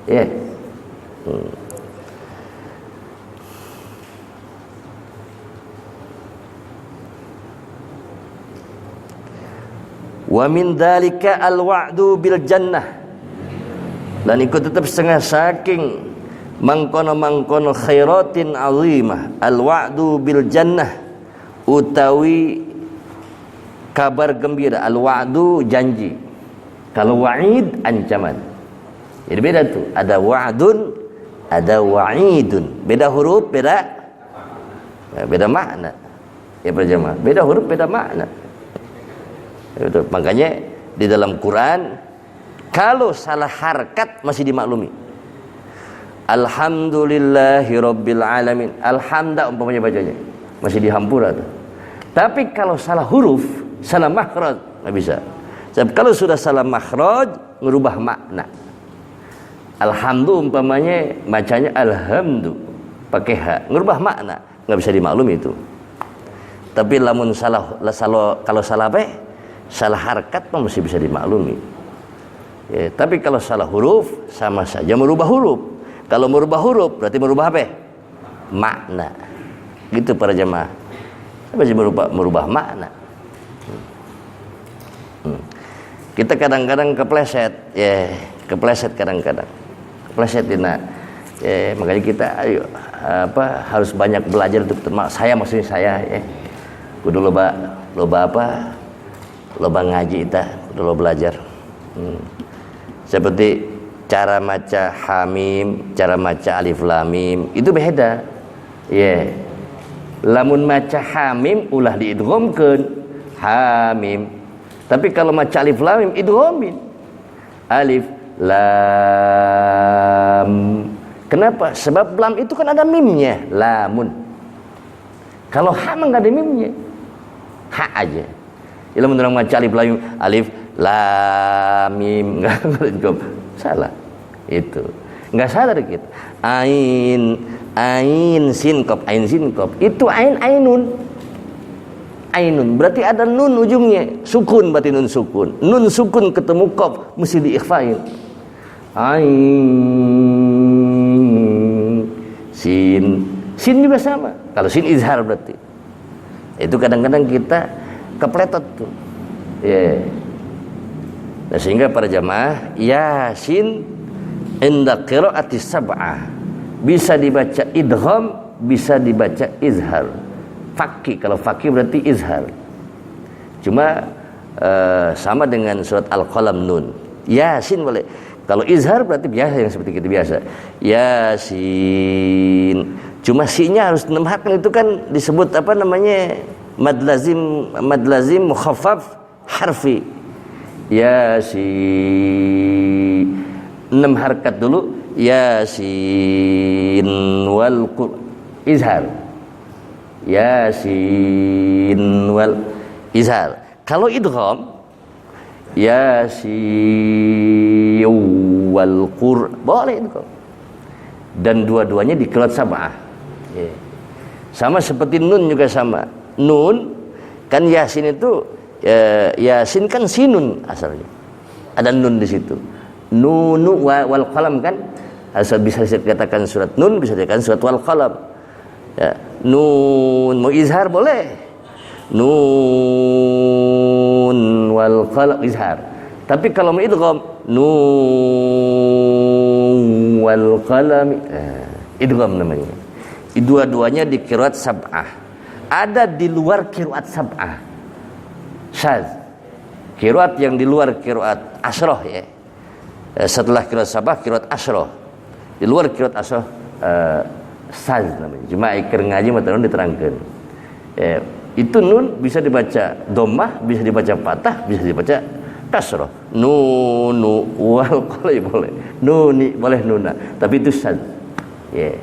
A: Ya. Wa min dzalika al-wa'du bil jannah. Dan ikut tetap setengah saking mangkono khairatin azimah al-wa'du bil jannah utawi kabar gembira. Al-wa'du janji, kalau wa'id ancaman. Jadi beda tuh, ada wa'dun, ada wa'idun. Beda huruf, beda makna. Ya berjamaah, beda huruf, beda makna. Itu makanya di dalam Quran kalau salah harkat masih dimaklumi. Alhamdulillahirabbil alamin. Alhamda umpamanya bacanya masih dihampura tuh. Tapi kalau salah huruf, salah makhraj enggak bisa. Sebab kalau sudah salah makhraj merubah makna. Alhamdu umpamanya bacanya alhamdu pakai ha, merubah makna, enggak bisa dimaklumi itu. Tapi lamun kalau salah apa? Salah harkat masih bisa dimaklumi. Ya, tapi kalau salah huruf sama saja merubah huruf. Kalau merubah huruf berarti merubah apa? Makna. Gitu para jemaah. Masih merubah makna. Kita kadang-kadang kepleset, ya, kepleset kadang-kadang. Kepleset dina. Ya, makanya kita harus banyak belajar untuk maksudnya saya ya. Kudu loba apa? Loba ngaji kita, loba belajar. Seperti cara maca hamim, cara maca alif lam mim itu beda. Ya. Lamun maca hamim ulah diidghamkeun hamim. Tapi kalau maca alif lam mim idghamin. Alif lam. Kenapa? Sebab lam itu kan ada mimnya, lamun. Kalau ha enggak ada mimnya. Ha aja. Ilmu orang maca alif lam mim enggak salah. Itu. Enggak sadar kita. Ain sin qaf, itu ainun. Ainun berarti ada nun ujungnya. Sukun berarti nun sukun. Nun sukun ketemu qaf mesti diikhfain. Ain sin juga sama. Kalau sin izhar berarti. Itu kadang-kadang kita kepletot tuh. Ya. Nah, sehingga para jamaah Yasin inda qiraati sab'ah bisa dibaca idgham, bisa dibaca izhar. Fakih, kalau fakih berarti izhar. Cuma sama dengan surat Al-Qalam nun. Yasin boleh. Kalau izhar berarti biasa yang seperti kita biasa. Yasin. Cuma si-nya harus 6 harkat, itu kan disebut apa namanya? Mad lazim mukhaffaf harfi. Yasin 6 harkat dulu. Yasin wal izhar. Yasin wal izhar. Kalau idgham Yasin wal qur boleh idgham. Dan dua-duanya di qiraat sab'ah. Sama seperti nun juga sama. Nun kan Yasin itu Yasin kan sinun asalnya. Ada nun di situ. Nunu wal qalam kan asal bisa dikatakan surat nun, bisa dikatakan surat wal qalam. Ya, nun mau izhar boleh. Nun wal qalam izhar. Tapi kalau mau idgham nun wal qalam idgham namanya. Dua-duanya di qiraat sab'ah. Ada di luar qiraat sab'ah. Syadz. Qiraat yang di luar qiraat asyrah ya. Setelah qiraat sab'ah qiraat asyrah. Di luar qiraat asyrah syadz namanya. Cuma ikir ngaji mataun diterangkeun. Itu nun bisa dibaca dhammah, bisa dibaca fathah, bisa dibaca kasrah. Nunu wal qalam boleh. Nuni boleh nuna. Tapi itu syadz. Ya.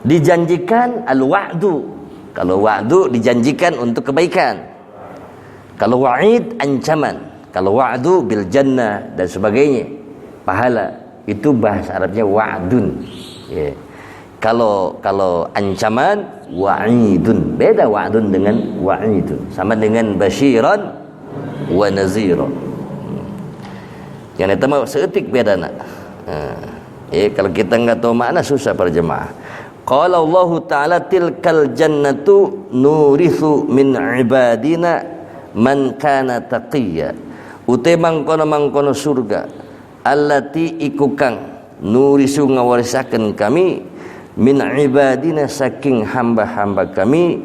A: Dijanjikan al-wa'du. Kalau wa'du dijanjikan untuk kebaikan. Kalau wa'id ancaman. Kalau wa'du bil jannah dan sebagainya, pahala. Itu bahasa Arabnya wa'dun. Ya. Kalau ancaman wa'idun. Beda wa'dun dengan wa'idun. Sama dengan basyiran wa naziran. Yang itu mah seetik beda nak. Kalau kita enggak tahu makna susah para jemaah. Qala Allah Ta'ala tilkal jannatu nurithu min ibadina man kana taqiyya. Ute mangkono surga allati iku kang nurisu ngawarisaken kami min ibadina saking hamba-hamba kami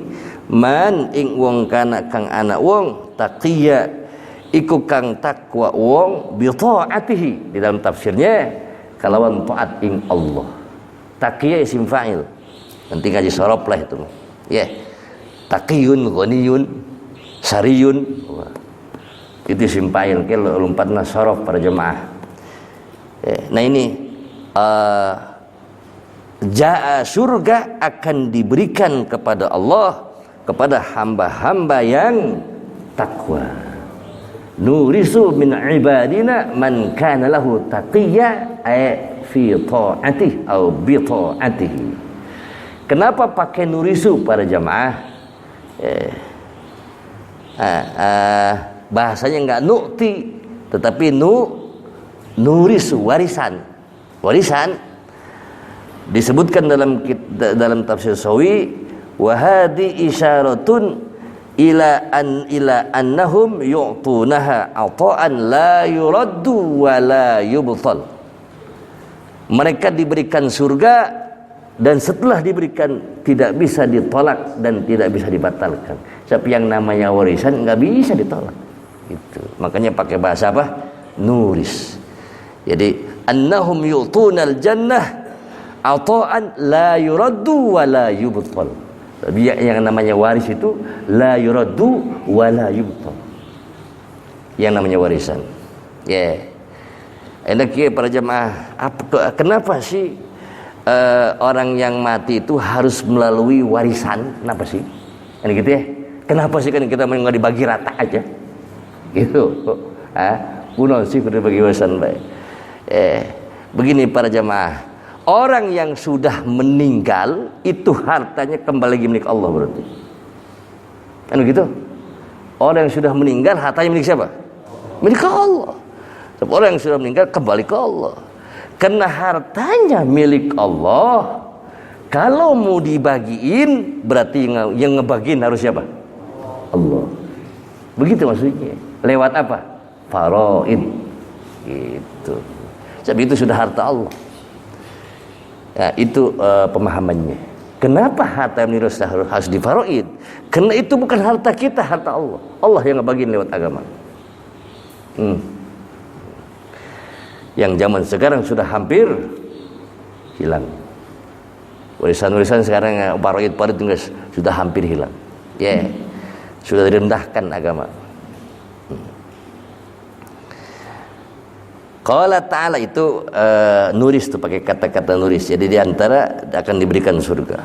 A: man ing wong kana kang anak wong taqiyya iku kang takwa wong bi taatihi. Di dalam tafsirnya kalawan taat ing Allah. Taqiyya isim fa'il. Nanti ngaji sorob lah itu. Ya. Taqiyun, ghaniyun, sariyun. Itu isim fa'il. Kalau lompatna sorob para jemaah. Nah ini jaa surga akan diberikan kepada Allah, kepada hamba-hamba yang takwa. Nurisu min ibadina man kana lahu taqiyya fi ta'atihi atau bi ta'atihi. Kenapa pakai nurisu para jamaah? Bahasanya enggak nu'ti, tetapi nurisu, warisan. Warisan disebutkan dalam tafsir Sawi, wa hadi isyaratun ila annahum yu'tunaha ata'an la yuraddu wa la yubtal. Mereka diberikan surga dan setelah diberikan tidak bisa ditolak dan tidak bisa dibatalkan. Sebab yang namanya warisan nggak bisa ditolak. Itu. Makanya pakai bahasa apa? Nuris. Jadi annahum yu'tunal jannah ata'an la yuraddu wa la yubtal. Yang namanya waris itu la yuraddu wa la yubtal. Yang namanya warisan. Ya. Enak ya para jemaah. Kenapa sih orang yang mati itu harus melalui warisan? Kenapa sih? Ini gitu ya. Kenapa sih kan kita nggak dibagi rata aja? Gitu. Kuno sih kudu bagi warisan baik. Begini para jemaah. Orang yang sudah meninggal itu hartanya kembali lagi milik Allah berarti. Kan begitu? Orang yang sudah meninggal hartanya milik siapa? Milik Allah. Orang yang sudah meninggal kembali ke Allah. Karena hartanya milik Allah. Kalau mau dibagiin berarti yang ngebagiin harus siapa? Allah. Begitu maksudnya. Lewat apa? Faraid. Gitu. Sebab itu sudah harta Allah. Ya, itu pemahamannya. Kenapa harta yang harus difaraid? Karena itu bukan harta kita, harta Allah. Allah yang ngebagiin lewat agama. Yang zaman sekarang sudah hampir hilang. Warisan-warisan sekarang faraid sudah hampir hilang. Ya, sudah direndahkan agama. Qala ta'ala itu nuris itu pakai kata-kata nuris. Jadi di antara akan diberikan surga.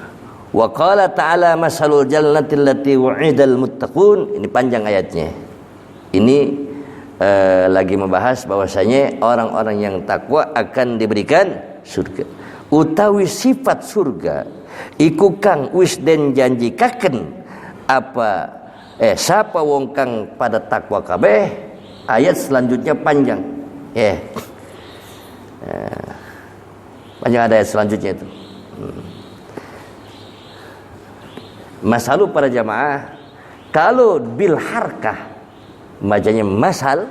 A: Wa qala ta'ala masalul jannati allati wu'idal muttaqun. Ini panjang ayatnya. Ini lagi membahas bahwasanya orang-orang yang takwa akan diberikan surga. Utawi sifat surga iku kang wis den janjikaken apa sapa wong kang pada takwa kabeh. Ayat selanjutnya panjang. Panjang ada ayat selanjutnya itu. Masalu para jamaah, kalau bil harkah bacanya masal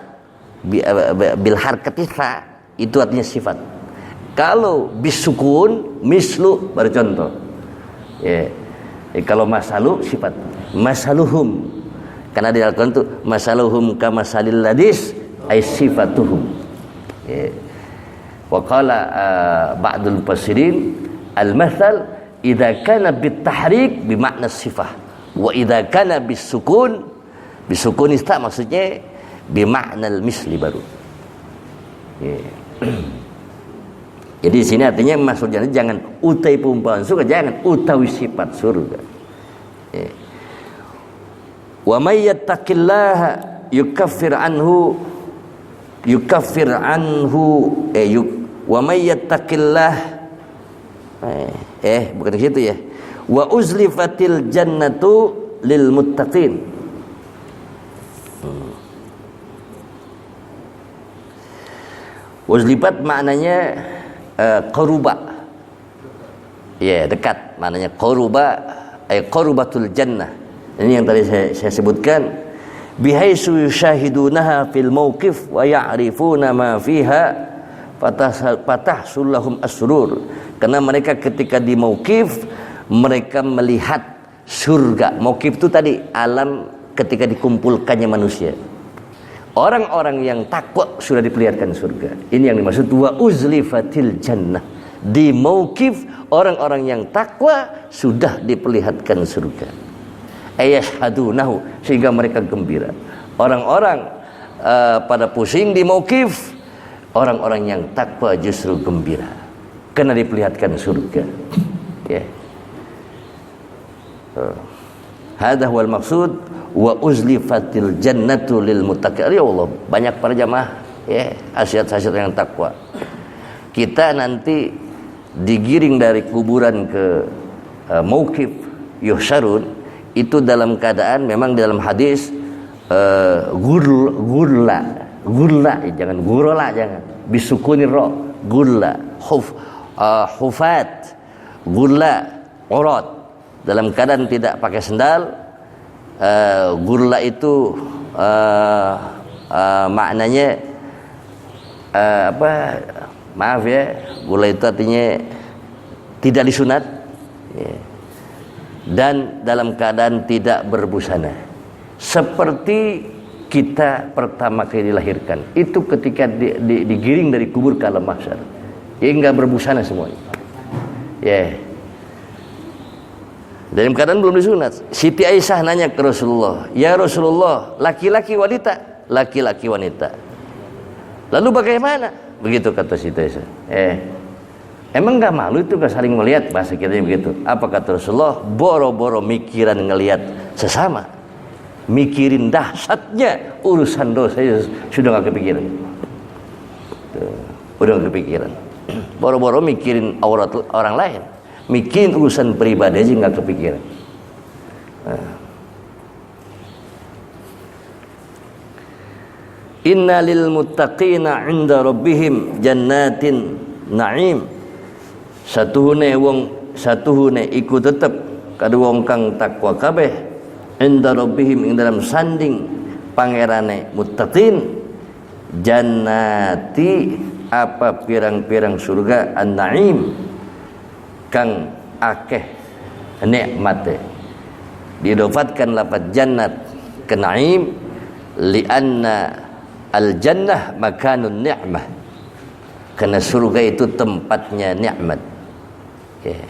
A: bil harkatitha itu artinya sifat. Kalau bisukun mislu baru contoh. Kalau masalu sifat. Masaluhum karena di Al-Qur'an itu masaluhum kamasalil ladis ay sifatuhum. Wa qala ba'dul mufassirin al-mathal idza kana bit tahrik bi makna sifah wa idza kana bisukun bisukun ista maksudnya bimaknal misli baru. Jadi di sini artinya maksudnya jangan utai perumpamaan surga, jangan utawi sifat surga. Wa may yattaqillaha yukaffir anhu wa may yattaqillah bukan di situ ya. Wa uzlifatil jannatu lil muttaqin. Uzlifat maknanya qaruba. Ya, dekat maknanya qaruba, qarubatul jannah. Ini yang tadi saya sebutkan, bihaisu yushahidunaha fil mauqif wa ya'rifuna ma fiha fatahsul lahum asrur. Karena mereka ketika di mauqif mereka melihat surga. Mauqif itu tadi alam ketika dikumpulkannya manusia. Orang-orang yang takwa sudah diperlihatkan surga. Ini yang dimaksud wa uzlifatil jannah. Di mauqif orang-orang yang takwa sudah diperlihatkan surga. Ayashhadunahu, sehingga mereka gembira. Orang-orang pada pusing di mauqif, orang-orang yang takwa justru gembira karena diperlihatkan surga. Ya. Hadha wal maksud wa uzlifatil jannatu lil muttaqin. Ya Allah, banyak para jamaah ya, asyhad-asyhad yang takwa. Kita nanti digiring dari kuburan ke mauqif yuhsyarun, itu dalam keadaan memang dalam hadis gurla, jangan gurola, jangan bisukunir ro, gurla, hufat, gurla, urat, dalam keadaan tidak pakai sendal. Gurla itu maknanya maaf ya, gurla itu artinya tidak disunat ya. Dan dalam keadaan tidak berbusana, seperti kita pertama kali dilahirkan itu ketika digiring dari kubur ke alam mahsyar, ya enggak berbusana semuanya ya. Dalam keadaan belum disunat. Siti Aisyah nanya ke Rasulullah, ya Rasulullah, laki-laki wanita, laki-laki wanita, lalu bagaimana? Begitu kata Siti Aisyah. Emang gak malu itu gak saling melihat, bahasa kita begitu. Apa kata Rasulullah? Boro-boro mikiran ngelihat sesama, mikirin dahsyatnya urusan dosa sudah gak kepikiran. Udah gak kepikiran. Boro-boro mikirin aurat orang lain, mikirin urusan pribadi aja gak kepikiran. Inna lil muttaqina 'inda rabbihim jannatin na'im. Satuhune iku tetep kada wong kang takwa kabeh inda rabbihim ing dalam sanding pangerane muttaqin jannati apa pirang-pirang surga an-na'im kang akeh nikmate. Didofatkan lafaz jannat ke na'im lianna al-jannah makanun ni'mah, karena surga itu tempatnya nikmat. Ya.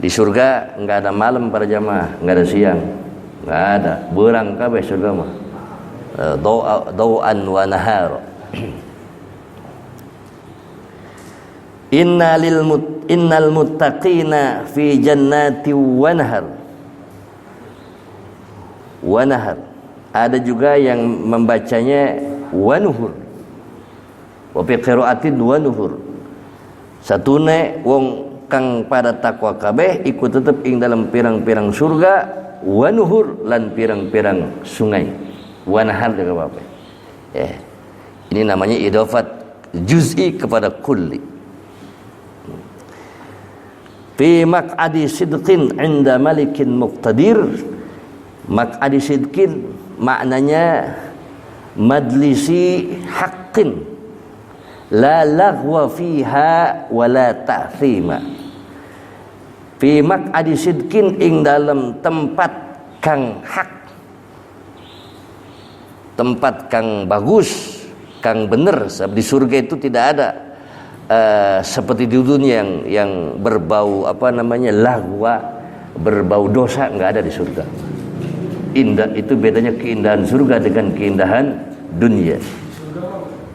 A: Di surga enggak ada malam para jamaah, enggak ada siang, enggak ada. Berang kabeh surga mah. Dau'an wa nahar. Innal muttaqina fi jannati wa nahar. Wa nahar. Ada juga yang membacanya wa nuhur. Wa fi qiraatin wa nuhur. Satune wong kang pada takwa kabeh ikut tetep ing dalam pirang-pirang surga wa nuhur lan pirang-pirang sungai. Wa nahar juga apa? Ya. Ini namanya idafat juz'i kepada kulli. Fi maq'adi sidqin 'inda malikin muqtadir. Maq'adi sidqin maknanya majlisi haqqin la laghwa fiha wa la ta'thima. Fi maq'adi sidqin ing dalam tempat kang hak, tempat kang bagus, kang bener. Di surga itu tidak ada seperti di dunia yang berbau lagwa, berbau dosa, enggak ada di surga. Indah itu bedanya keindahan surga dengan keindahan dunia. Surga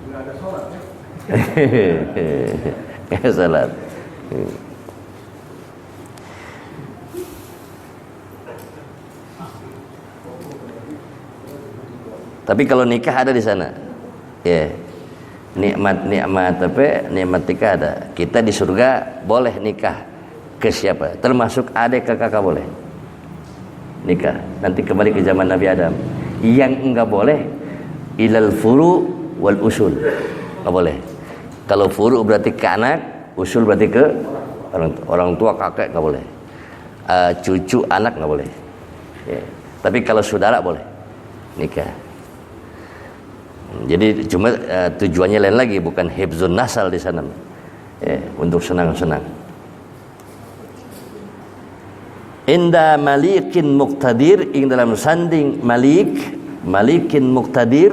A: enggak ada salat. Ya salat. Tapi kalau nikah ada di sana. Ya. Nikmat nikah ada. Kita di surga boleh nikah ke siapa? Termasuk adik ke kakak boleh nikah. Nanti kembali ke zaman Nabi Adam. Yang enggak boleh ilal furu wal usul. Enggak boleh. Kalau furu berarti ke anak, usul berarti ke orang tua, kakek enggak boleh. Cucu anak enggak boleh. Ya. Tapi kalau saudara boleh nikah. Jadi cuma tujuannya lain lagi, bukan hifzun nasal di sana. Ya, untuk senang-senang. Inda malikin muqtadir, ing dalam sanding malikin muqtadir.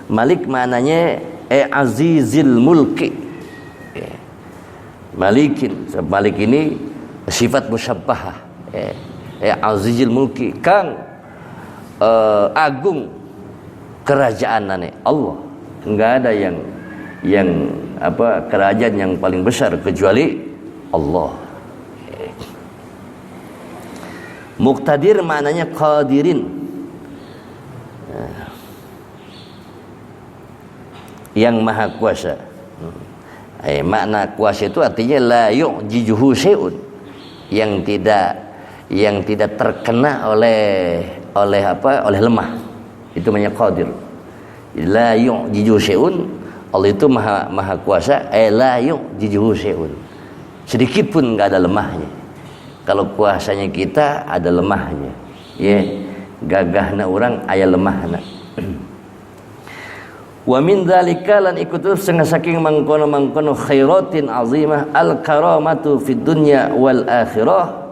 A: Malik maknanya azizil mulki. Ya. Malik ini sifat musyabbahah. Azizil mulki, kang agung kerajaan Allah. Enggak ada yang kerajaan yang paling besar kecuali Allah. Muqtadir maknanya qadirin, yang maha kuasa. Makna kuasa itu artinya la yu'jizuhu syai'un, yang tidak terkena oleh lemah. Itu namanya qadir. La yu'jizuhu syai'un, Allah itu maha kuasa. La yu'jizuhu syai'un, sedikit pun enggak ada lemahnya. Kalau kuasanya kita ada lemahnya. Ya, gagahna orang aya lemahna. Wa min dzalika lan ikutu saking mangkono khairatin azimah al karamatu fid dunya wal akhirah,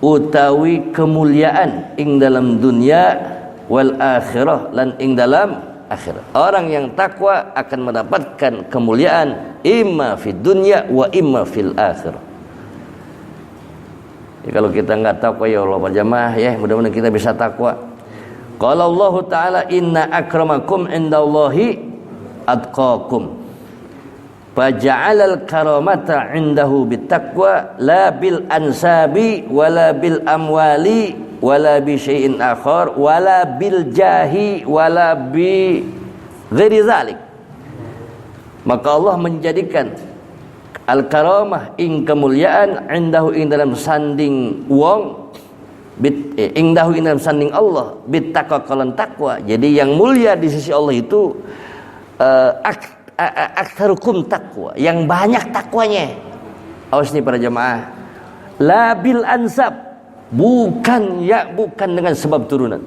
A: utawi kemuliaan ing dalam dunia wal akhirah lan ing dalam akhirat. Orang yang takwa akan mendapatkan kemuliaan imma fid dunya wa imma fil akhirah. Ya, kalau kita enggak takwa, ya Allah berjamaah ya, mudah-mudahan kita bisa takwa. Qala Allah Ta'ala inna akramakum indallahi atqakum. Faja'alal karamata indahu bittaqwa la bil ansabi wala bil amwali wala bi syai'in akhar wala bil jahi wala bi ghairi dzalik. Maka Allah menjadikan al-karamah ing kemuliaan indahu ing dalam sanding wong indahu ing dalam sanding Allah bittaqwa kalan takwa. Jadi yang mulia di sisi Allah itu aktsarukum takwa, yang banyak takwanya. Awas nih para jemaah, la bil ansab, bukan dengan sebab turunan.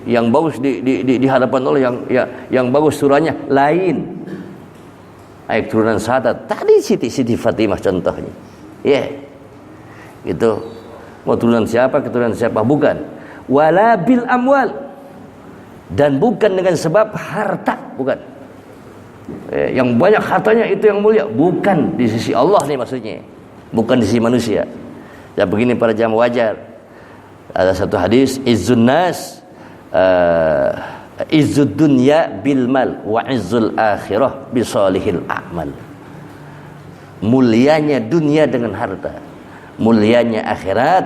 A: Yang bagus di hadapan Allah, yang bagus surahnya lain. Ayat turunan Sahadat tadi Siti Fatimah contohnya. Ya. Gitu. Mau keturunan siapa bukan. Wala bil amwal, dan bukan dengan sebab harta, bukan. Yang banyak hartanya itu yang mulia, bukan di sisi Allah nih maksudnya. Bukan di sisi manusia. Ya begini para jamaah, wajar. Ada satu hadis, izzun nas izzud dunya bil mal wa izzul akhirah bi salihil a'mal. Mulianya dunia dengan harta, mulianya akhirat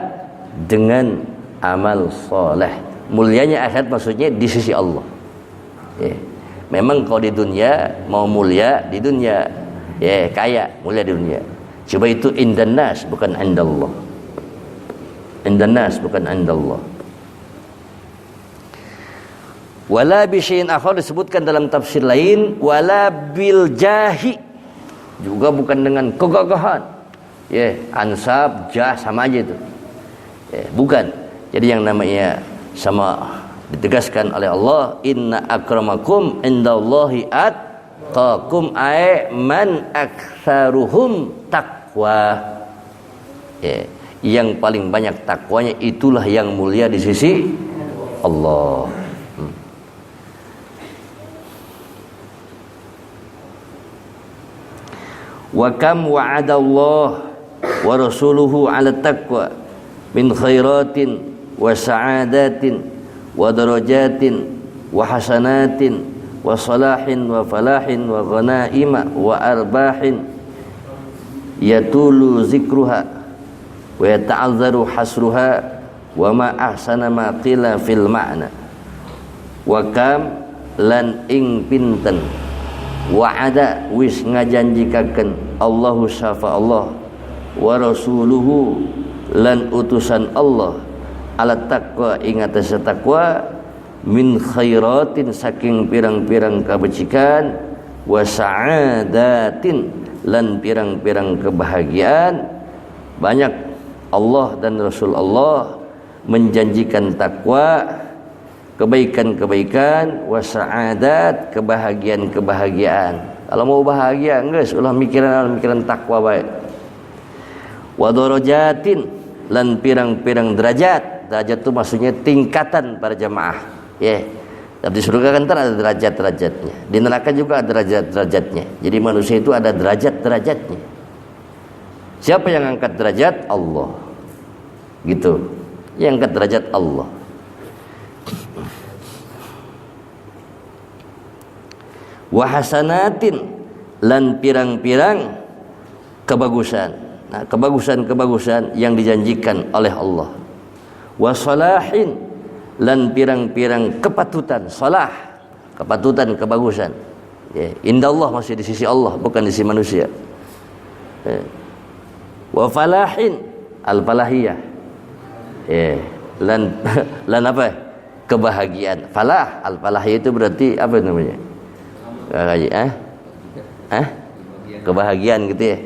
A: dengan amal soleh. Mulianya akhirat maksudnya di sisi Allah. Ya. Memang kalau di dunia mau mulia di dunia, ya kaya, mulia di dunia. Coba itu indan nas bukan indallah. Indan nas bukan indallah. Wala bi syai'in akhar disebutkan dalam tafsir lain, wala bil jahi, juga bukan dengan kegagahan. Ya, ansab, jah sama aja itu. Ya, bukan. Jadi yang namanya sama ditegaskan oleh Allah, inna akramakum indallahi atqakum, ay man aktsaruhum taqwa. Ya, yang paling banyak takwanya itulah yang mulia di sisi Allah. Wa kam wa'adallah wa rasuluhu 'ala taqwa min khairatin wa sa'adatin wa darajatin wa hasanatin wa salahin wa falahin wa ghanaima wa arbahin yatulu zikruha wa yata'azzaru hasruha wa ma ahsana ma qila fil ma'na wa kam lan ing pinten wa'ada wis ngajanjikaken Allahu syafa Allah wa rasuluhu lan utusan Allah ala taqwa ing atase takwa min khairatin saking pirang-pirang kebajikan wa sa'adatin lan pirang-pirang kebahagiaan. Banyak Allah dan Rasul Allah menjanjikan takwa, kebaikan-kebaikan, wa sa'adat, kebahagiaan-kebahagiaan. Kalau mau bahagia geus ulah mikiran takwa bae. Wa darajatin lan pirang-pirang derajat. Derajat itu maksudnya tingkatan para jamaah. Ya. Di surga kan ada derajat-derajatnya. Di neraka juga ada derajat-derajatnya. Jadi manusia itu ada derajat-derajatnya. Siapa yang angkat derajat? Allah. Gitu. Yang angkat derajat Allah. Wa hasanatin lan pirang-pirang kebagusan. Nah, kebagusan-kebagusan yang dijanjikan oleh Allah. Wa salahin lan pirang-pirang kepatutan, salah, kepatutan, kebagusan. Ya, indah Allah masih di sisi Allah, bukan di sisi manusia. Ya. Wa falahin al-falahiyah. Ya, lan apa? Kebahagiaan. Falah, al-falahiyah itu berarti apa namanya? Kebahagiaan gitu ya.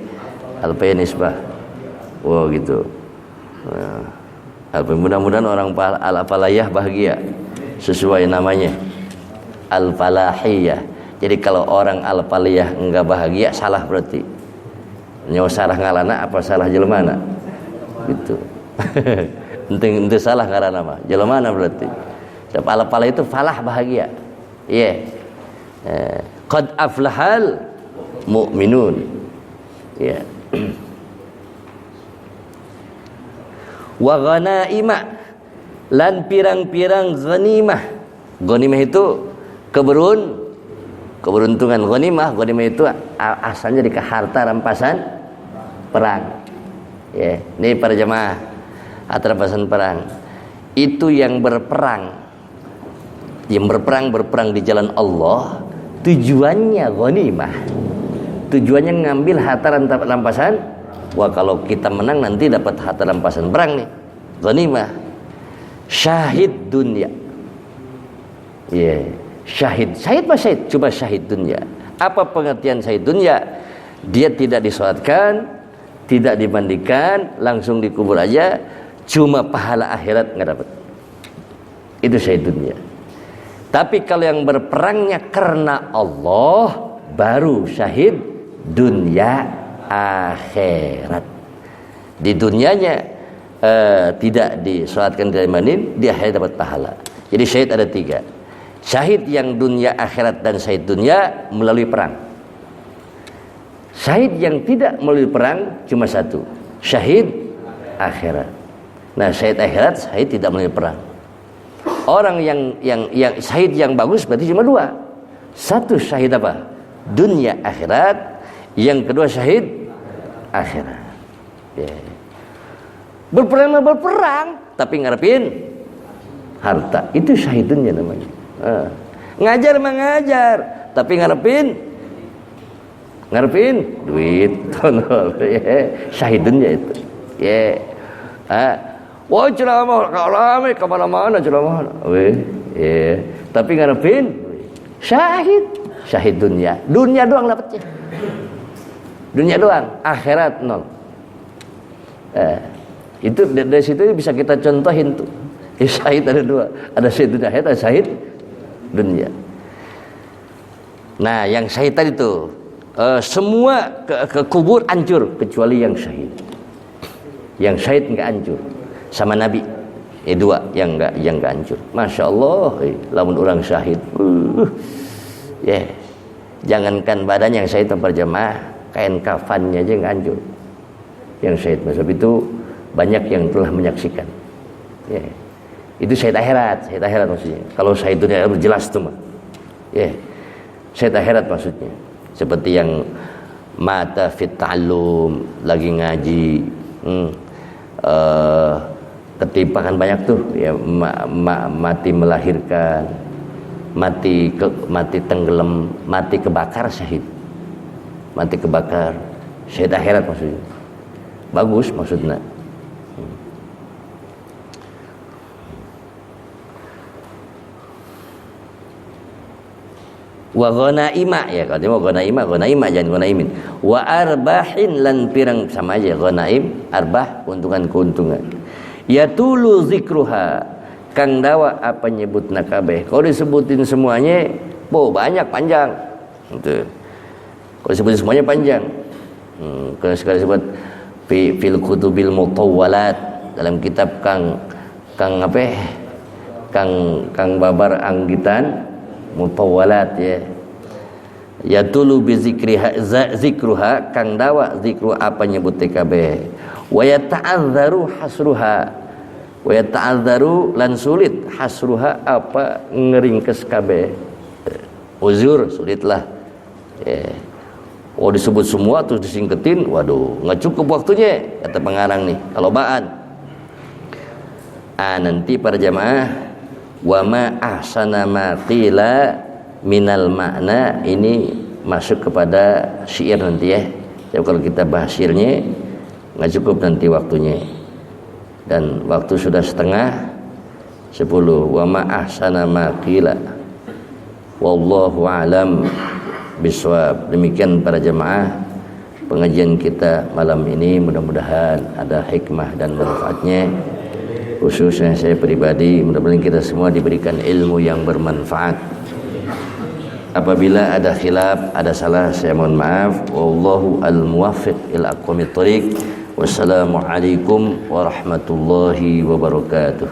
A: Al-nisbah. Oh gitu. Mudah-mudahan orang al-falayah bahagia sesuai namanya al-falahiyah. Jadi kalau orang al-faliyah enggak bahagia salah berarti. Nyawa salah ngalana apa salah jelmana gitu. Ente salah ngarana mah jelmana berarti. Sebab al-falah itu falah bahagia. Iya. Yeah. Qad aflahal mu'minun. Ya. Yeah. Wa ghanaima lan pirang-pirang ghanimah. Ghanimah itu keberuntungan. Ghanimah itu asalnya dari harta rampasan perang. Ya, ini para jemaah, harta rampasan perang. Itu yang berperang di jalan Allah, tujuannya ghanimah. Tujuannya ngambil harta rampasan. Wah, kalau kita menang nanti dapat harta rampasan perang nih. Ghanimah. Syahid dunia. Ya, yeah. Syahid mah syahid, cuma syahid dunia. Apa pengertian syahid dunia? Dia tidak disolatkan, tidak dimandikan, langsung dikubur aja, cuma pahala akhirat nggak dapat. Itu syahid dunia. Tapi kalau yang berperangnya karena Allah, baru syahid dunia akhirat. Di dunianya tidak disolatkan, tidak dimandikan, di akhirat dapat pahala. Jadi syahid ada 3. Syahid yang dunia akhirat dan syahid dunia melalui perang. Syahid yang tidak melalui perang cuma 1, syahid akhirat. Nah, syahid akhirat, syahid tidak melalui perang. Orang yang syahid yang bagus berarti cuma 2. 1 syahid apa? Dunia akhirat. Yang kedua syahid akhirat. Yeah. Berperang tapi ngarepin harta. Itu syahidunnya namanya. Ngajar mengajar tapi ngarepin duit. Syahidunnya itu. Ya. Wah, ceramah kalau kemana-mana ceramah. Tapi ngarepin syahid dunia. Dunia doang dapatnya. Dunia doang, akhirat nol. Itu dari situ bisa kita contohin tuh. Syahid ada 2, ada syahid dunia akhirat, ada syahid dunia. Nah, yang syahid tadi tuh semua ke kubur hancur kecuali yang syahid. Yang syahid enggak hancur sama Nabi. 2 yang enggak hancur. Masya Allah, lamun orang syahid. Ya. Jangankan badan yang syahid berjamaah, kain kafannya aja enggak hancur. Yang syahid sebab itu banyak yang telah menyaksikan. Ya. Itu syahid akhirat maksudnya. Kalau syahid dunia jelas tuh mah. Ya. Syahid akhirat maksudnya. Seperti yang mata fit ta'allum, lagi ngaji. Ketimpangan banyak tuh ya, mati melahirkan. mati tenggelam, mati kebakar syahid. Mati kebakar syahid akhirat maksudnya. Bagus maksudnya. Wa ghanaima, ya kalau mau ghanaima jangan ghanaimin. Wa arbahin, lan pirang, sama aja ghanaim arbah, keuntungan. Yatulu zikruha, kang dawa apa nyebutna kabeh. Kalau disebutin semuanya banyak panjang gitu. Kalau disebutin semuanya panjang. Kalau sekali sebut fil kutubil mutawwalat, dalam kitab kang babar anggitan mutawwalat ya. Yatulu bi zikruha, kang dawa zikru apa nyebut TKB. Wa yata'adzaru hasruha, wa yata'adzaru lan sulit hasruha apa ngeringkes kabeh. Uzur sulitlah ya. Oh disebut semua terus disingketin, waduh nggak cukup waktunya kata pengarang nih, kalau baan. Nanti para jamaah, wa ma ahsana ma qila minal makna, ini masuk kepada syair nanti ya. Jadi kalau kita bahas syairnya nggak cukup nanti waktunya, dan waktu sudah setengah 10. Wa ma ahsana ma qila wallahu alam biswab. Demikian para jemaah pengajian kita malam ini, mudah-mudahan ada hikmah dan manfaatnya. Khususnya saya pribadi, mudah-mudahan kita semua diberikan ilmu yang bermanfaat. Apabila ada khilaf, ada salah, saya mohon maaf. Wallahu al-muwaffiq ila aqwamit thoriq. Wassalamualaikum warahmatullahi wabarakatuh.